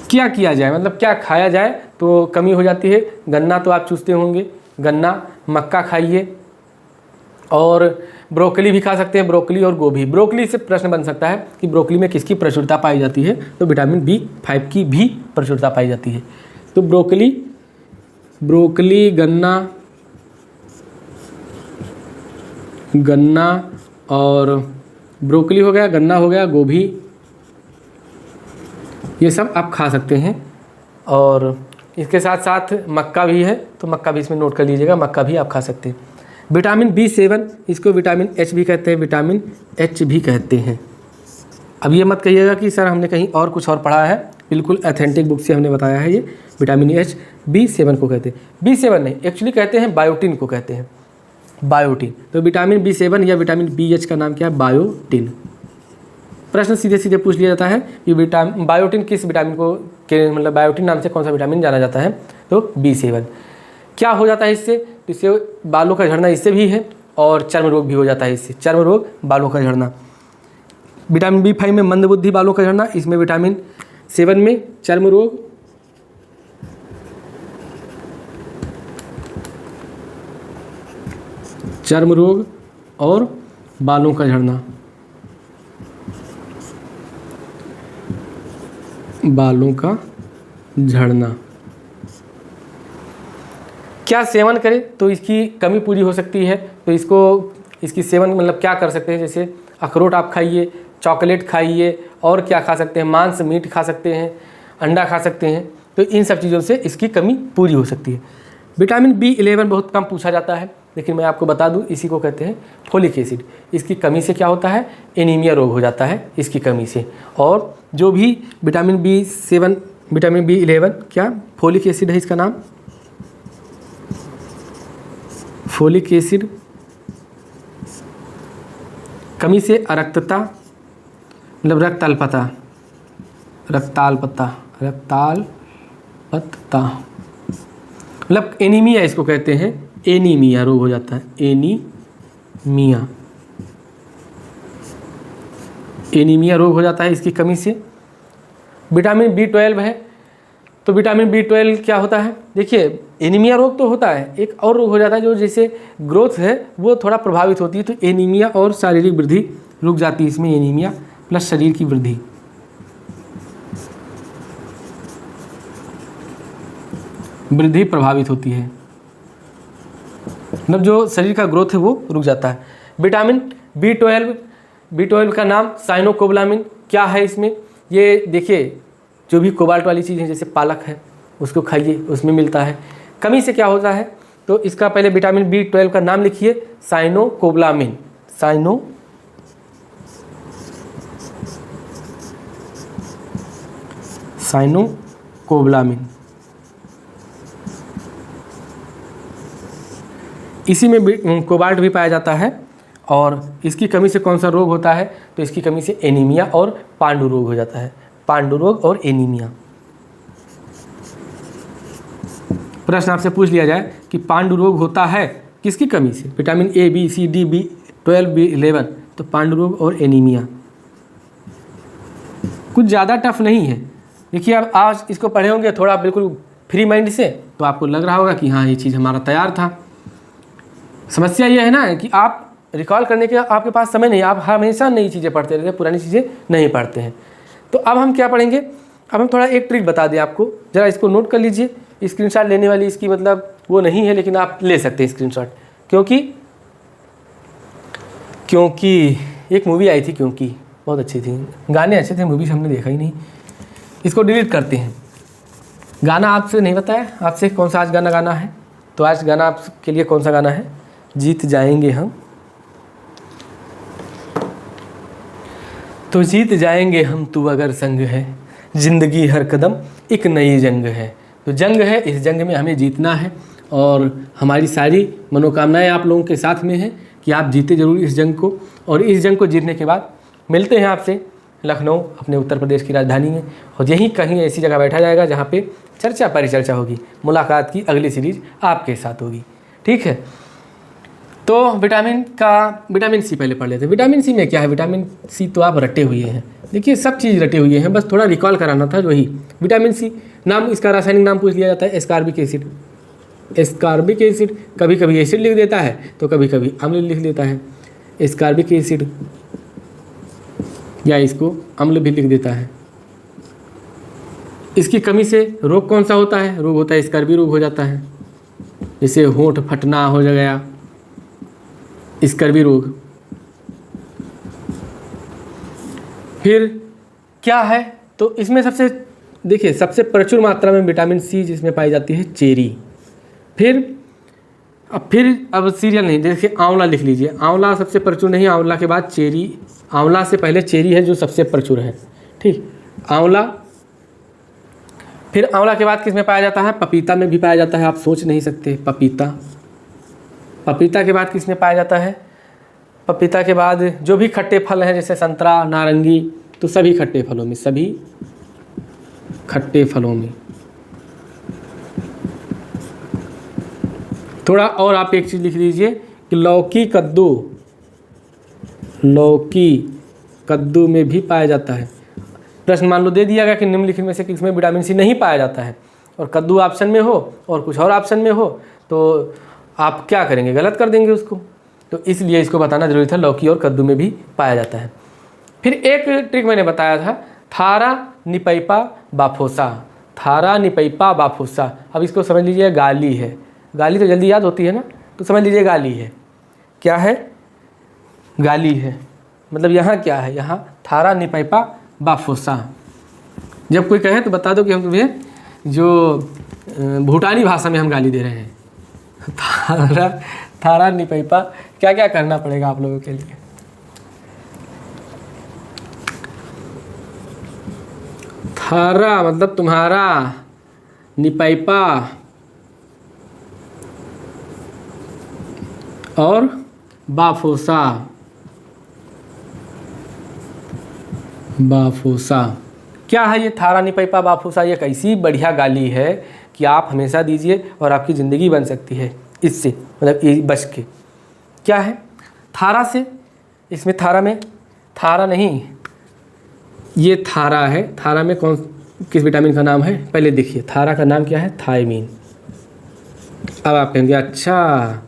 S1: क्या किया जाए, मतलब क्या खाया जाए तो कमी हो जाती है? गन्ना तो आप चूसते होंगे, गन्ना, मक्का खाइए, और ब्रोकली भी खा सकते हैं, ब्रोकली और गोभी। ब्रोकली से प्रश्न बन सकता है कि ब्रोकली में किसकी प्रचुरता पाई जाती है? तो विटामिन B5 की भी प्रचुरता पाई जाती है। तो ब्रोकली, गन्ना और ब्रोकली हो गया, गन्ना हो गया, गोभी, ये सब आप खा सकते हैं। और इसके साथ साथ मक्का भी है, तो मक्का भी इसमें नोट कर लीजिएगा, मक्का भी आप खा सकते हैं। विटामिन B7, इसको विटामिन H भी कहते हैं, विटामिन H भी कहते हैं। अब ये मत कहिएगा कि सर हमने कहीं और कुछ और पढ़ा है, बिल्कुल ऑथेंटिक बुक से हमने बताया है। ये विटामिन H B7 को कहते हैं, B7 नहीं, एक्चुअली कहते हैं बायोटिन को कहते हैं, बायोटिन। तो विटामिन B7 या विटामिन BH का नाम क्या है? बायोटिन। प्रश्न सीधे सीधे पूछ लिया जाता है कि बायोटिन किस विटामिन को के, मतलब बायोटिन नाम से कौन सा विटामिन जाना जाता है? तो B7। क्या हो जाता है इससे? तो इससे बालों का झड़ना इससे भी है, और चर्म रोग भी हो जाता है इससे, चर्म रोग, बालों का झड़ना। विटामिन B5 में मंदबुद्धि, बालों का झड़ना, इसमें विटामिन 7 में चर्म रोग, चर्म रोग और बालों का झड़ना, बालों का झड़ना। क्या सेवन करें तो इसकी कमी पूरी हो सकती है? तो इसकी सेवन मतलब क्या कर सकते हैं? जैसे अखरोट आप खाइए, चॉकलेट खाइए, और क्या खा सकते हैं? मांस, मीट खा सकते हैं, अंडा खा सकते हैं। तो इन सब चीज़ों से इसकी कमी पूरी हो सकती है। विटामिन B11 बहुत कम पूछा जाता है, लेकिन मैं आपको बता दूं, इसी को कहते हैं फोलिक एसिड। इसकी कमी से क्या होता है? एनीमिया रोग हो जाता है इसकी कमी से। और जो भी विटामिन B7, विटामिन B11 क्या? फोलिक एसिड है इसका नाम, फोलिक एसिड। कमी से अरक्तता, मतलब रक्त अल्पता, मतलब एनीमिया इसको कहते हैं, एनीमिया रोग हो जाता है, एनीमिया रोग हो जाता है इसकी कमी से। विटामिन B12 है, तो विटामिन B12 क्या होता है? देखिए, एनीमिया रोग तो होता है, एक और रोग हो जाता है जो जैसे ग्रोथ है वो थोड़ा प्रभावित होती है, तो एनीमिया और शारीरिक वृद्धि रुक जाती है इसमें, एनीमिया प्लस शरीर की वृद्धि। वृद्धि प्रभावित होती है, मतलब जो शरीर का ग्रोथ है वो रुक जाता है। विटामिन B12 का नाम साइनोकोबालामिन। क्या है इसमें? ये देखिए, जो भी कोबाल्ट वाली चीज़ है, जैसे पालक है, उसको खाइए, उसमें मिलता है। कमी से क्या होता है? तो इसका पहले विटामिन B12 का नाम लिखिए, साइनोकोबालामिन, साइनोकोबालामिन। इसी में कोबाल्ट भी पाया जाता है। और इसकी कमी से कौन सा रोग होता है? तो इसकी कमी से एनीमिया और पांडु रोग हो जाता है, पांडु रोग और एनीमिया। प्रश्न आपसे पूछ लिया जाए कि पांडु रोग होता है किसकी कमी से? Vitamin A, B, C, D, B12, B11, तो पांडु रोग और एनीमिया। कुछ ज़्यादा टफ नहीं है। देखिए, आप आज इसको पढ़े होंगे थोड़ा बिल्कुल फ्री माइंड से, तो आपको लग रहा होगा कि हाँ ये चीज़ हमारा तैयार था। समस्या ये है ना कि आप रिकॉल करने के आपके पास समय नहीं, आप हमेशा नई चीज़ें पढ़ते रहते हैं, पुरानी चीज़ें नहीं पढ़ते हैं। तो अब हम क्या पढ़ेंगे, अब हम थोड़ा एक ट्रिक बता दें आपको, ज़रा इसको नोट कर लीजिए। स्क्रीनशॉट लेने वाली इसकी मतलब वो नहीं है, लेकिन आप ले सकते हैं स्क्रीनशॉट, क्योंकि एक मूवी आई थी, क्योंकि बहुत अच्छी थी, गाने अच्छे थे, मूवी हमने देखा ही नहीं। इसको डिलीट करते हैं। गाना आपसे नहीं बताया, आपसे कौन सा आज गाना गाना है, तो आज गाना आपके लिए कौन सा गाना है, जीत जाएंगे हम, तो जीत जाएंगे हम तू अगर संग है, ज़िंदगी हर कदम एक नई जंग है। तो जंग है, इस जंग में हमें जीतना है और हमारी सारी मनोकामनाएं आप लोगों के साथ में हैं कि आप जीते ज़रूर इस जंग को। और इस जंग को जीतने के बाद मिलते हैं आपसे लखनऊ, अपने उत्तर प्रदेश की राजधानी में, और यहीं कहीं ऐसी जगह बैठा जाएगा जहाँ पे चर्चा परिचर्चा होगी, मुलाकात की अगली सीरीज आपके साथ होगी। ठीक है, तो विटामिन सी पहले पढ़ लेते हैं। विटामिन सी में क्या है, विटामिन सी तो आप रटे हुए हैं, देखिए सब चीज़ रटे हुए हैं, बस थोड़ा रिकॉल कराना था। वही विटामिन सी, नाम इसका रासायनिक नाम पूछ लिया जाता है, एस्कॉर्बिक एसिड। एस्कॉर्बिक एसिड कभी कभी एसिड लिख देता है, तो कभी कभी अम्ल लिख देता है, एस्कॉर्बिक एसिड, या इसको अम्ल भी लिख देता है। इसकी कमी से रोग कौन सा होता है, रोग होता है स्कर्वी रोग हो जाता है, जैसे होंठ फटना हो गया, स्कर्वी रोग। फिर क्या है, तो इसमें सबसे देखिए सबसे प्रचुर मात्रा में विटामिन सी जिसमें पाई जाती है चेरी। फिर अब सीरियल नहीं, देखिए आंवला लिख लीजिए, आंवला सबसे प्रचुर नहीं, आंवला के बाद चेरी, आंवला से पहले चेरी है जो सबसे प्रचुर है। ठीक, आंवला, फिर आंवला के बाद किस में पाया जाता है, पपीता में भी पाया जाता है, आप सोच नहीं सकते, पपीता। पपीता के बाद किस में पाया जाता है, पपीता के बाद जो भी खट्टे फल हैं जैसे संतरा, नारंगी, तो सभी खट्टे फलों में, सभी खट्टे फलों में। थोड़ा और आप एक चीज़ लिख लीजिए कि लौकी कद्दू में भी पाया जाता है। प्रश्न मान लो दे दिया गया कि निम्नलिखित में से किसमें विटामिन सी नहीं पाया जाता है, और कद्दू ऑप्शन में हो और कुछ और ऑप्शन में हो, तो आप क्या करेंगे, गलत कर देंगे उसको। तो इसलिए इसको बताना जरूरी था, लौकी और कद्दू में भी पाया जाता है। फिर एक ट्रिक मैंने बताया था, थारा निपैपा बाफोसा, थारा निपैपा बाफोसा। अब इसको समझ लीजिए, गाली है, गाली तो जल्दी याद होती है ना, तो समझ लीजिए गाली है। क्या है, गाली है, मतलब यहाँ क्या है, यहाँ थारा निपैपा बाफोसा। जब कोई कहे तो बता दो कि हम तुम्हें जो भूटानी भाषा में हम गाली दे रहे हैं। थारा निपैपा, क्या क्या करना पड़ेगा आप लोगों के लिए। थारा मतलब तुम्हारा, निपैपा और बाफोसा, बाफोसा क्या है ये, थारा निपैपा बाफोसा, ये एक ऐसी बढ़िया गाली है कि आप हमेशा दीजिए और आपकी ज़िंदगी बन सकती है इससे, मतलब ये बच के। क्या है, थारा से, इसमें थारा में, थारा नहीं, ये थारा है, थारा में कौन किस विटामिन का नाम है, पहले देखिए थारा का नाम क्या है, थायमीन। अब आप कहेंगे अच्छा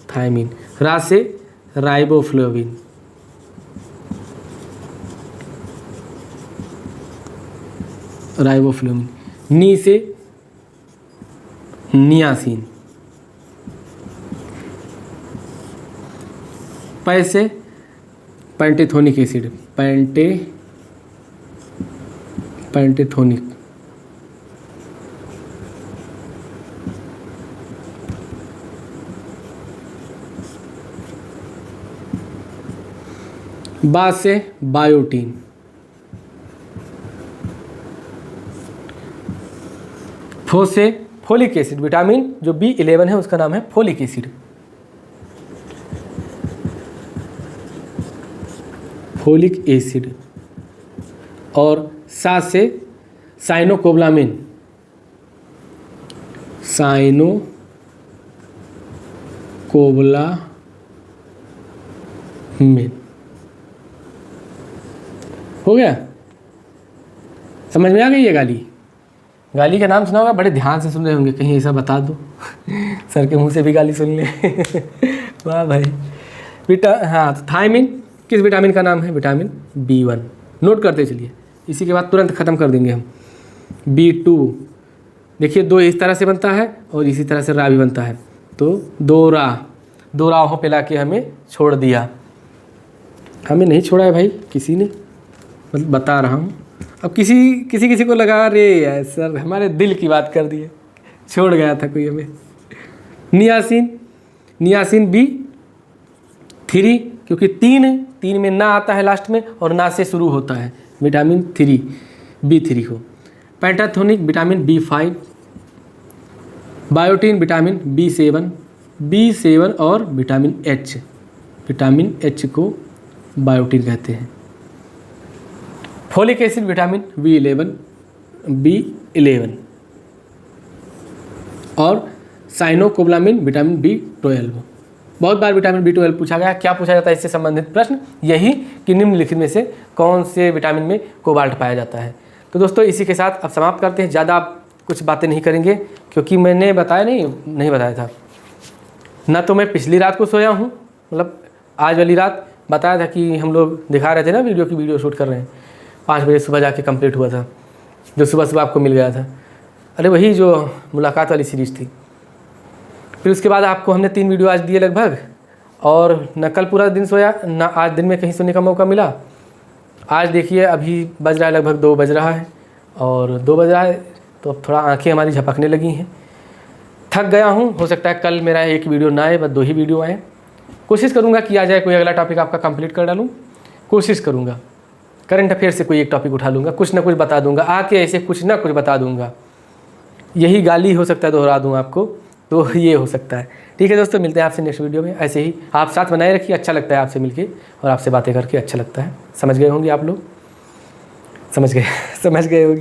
S1: थायमीन। रा से राइबोफ्लोविन, राइबोफ्लोविन। नी से नियासिन। पै से पेंटेथोनिक एसिड, पेंटेथोनिक। बा से बायोटीन। फो से फोलिक एसिड, विटामिन जो B11 है उसका नाम है फोलिक एसिड, फोलिक एसिड। और सा से साइनोकोबलामिन, साइनोकोबलामिन। हो गया, समझ में आ गई ये गाली। गाली का नाम सुना होगा, बड़े ध्यान से सुन रहे होंगे, कहीं ऐसा बता दो सर के मुंह से भी गाली सुन ले। वाह भाई, हाँ, तो थायमिन किस विटामिन का नाम है? Vitamin B1। नोट करते चलिए, इसी के बाद तुरंत ख़त्म कर देंगे हम। B2 देखिए, दो इस तरह से बनता है और इसी तरह से रा भी बनता है, तो दो राहों पे लाके हमें छोड़ दिया। हमें नहीं छोड़ा है भाई किसी ने, मतलब बता रहा हूँ। अब किसी को लगा रे यार सर हमारे दिल की बात कर दिए, छोड़ गया था कोई हमें। नियासिन B3, क्योंकि तीन में ना आता है लास्ट में और ना से शुरू होता है, विटामिन B3 को। Pantothenic vitamin B5, biotin vitamin B7 और विटामिन H को बायोटीन कहते हैं। फोलिक एसिड विटामिन B11 और साइनोकोबालामिन विटामिन B12। बहुत बार विटामिन B12 पूछा गया। क्या पूछा जाता है इससे संबंधित प्रश्न? यही कि निम्नलिखित में से कौन से विटामिन में कोबाल्ट पाया जाता है। तो दोस्तों इसी के साथ अब समाप्त करते हैं। ज़्यादा कुछ बातें नहीं करेंगे क्योंकि मैंने बताया नहीं बताया था ना, तो मैं पिछली रात को सोया हूँ, मतलब आज वाली रात बताया था कि हम लोग दिखा रहे थे ना वीडियो शूट कर रहे हैं। 5 बजे सुबह जाके कंप्लीट हुआ था, जो सुबह आपको मिल गया था। अरे वही जो मुलाकात वाली सीरीज़ थी। फिर उसके बाद आपको हमने 3 वीडियो आज दिए लगभग, और न कल पूरा दिन सोया ना आज दिन में कहीं सोने का मौका मिला। आज देखिए अभी बज रहा है लगभग 2 बज रहा है, और 2 बज रहा है तो अब थोड़ा आंखें हमारी झपकने लगी हैं। थक गया हूँ, हो सकता है कल मेरा 1 वीडियो ना आए, बस 2 ही वीडियो आए। कोशिश करूँगा कि आ जाए कोई अगला टॉपिक आपका कंप्लीट कर डालूँ, कोशिश करूँगा। करंट अफेयर से कोई एक टॉपिक उठा लूँगा, कुछ ना कुछ बता दूँगा, आके ऐसे कुछ ना कुछ बता दूँगा। यही गाली हो सकता है दोहरा दूँ आपको, तो ये हो सकता है। ठीक है दोस्तों, मिलते हैं आपसे नेक्स्ट वीडियो में। ऐसे ही आप साथ बनाए रखिए, अच्छा लगता है आपसे मिलके और आपसे बातें करके अच्छा लगता है। समझ गए होंगे आप लोग, समझ गए होंगे।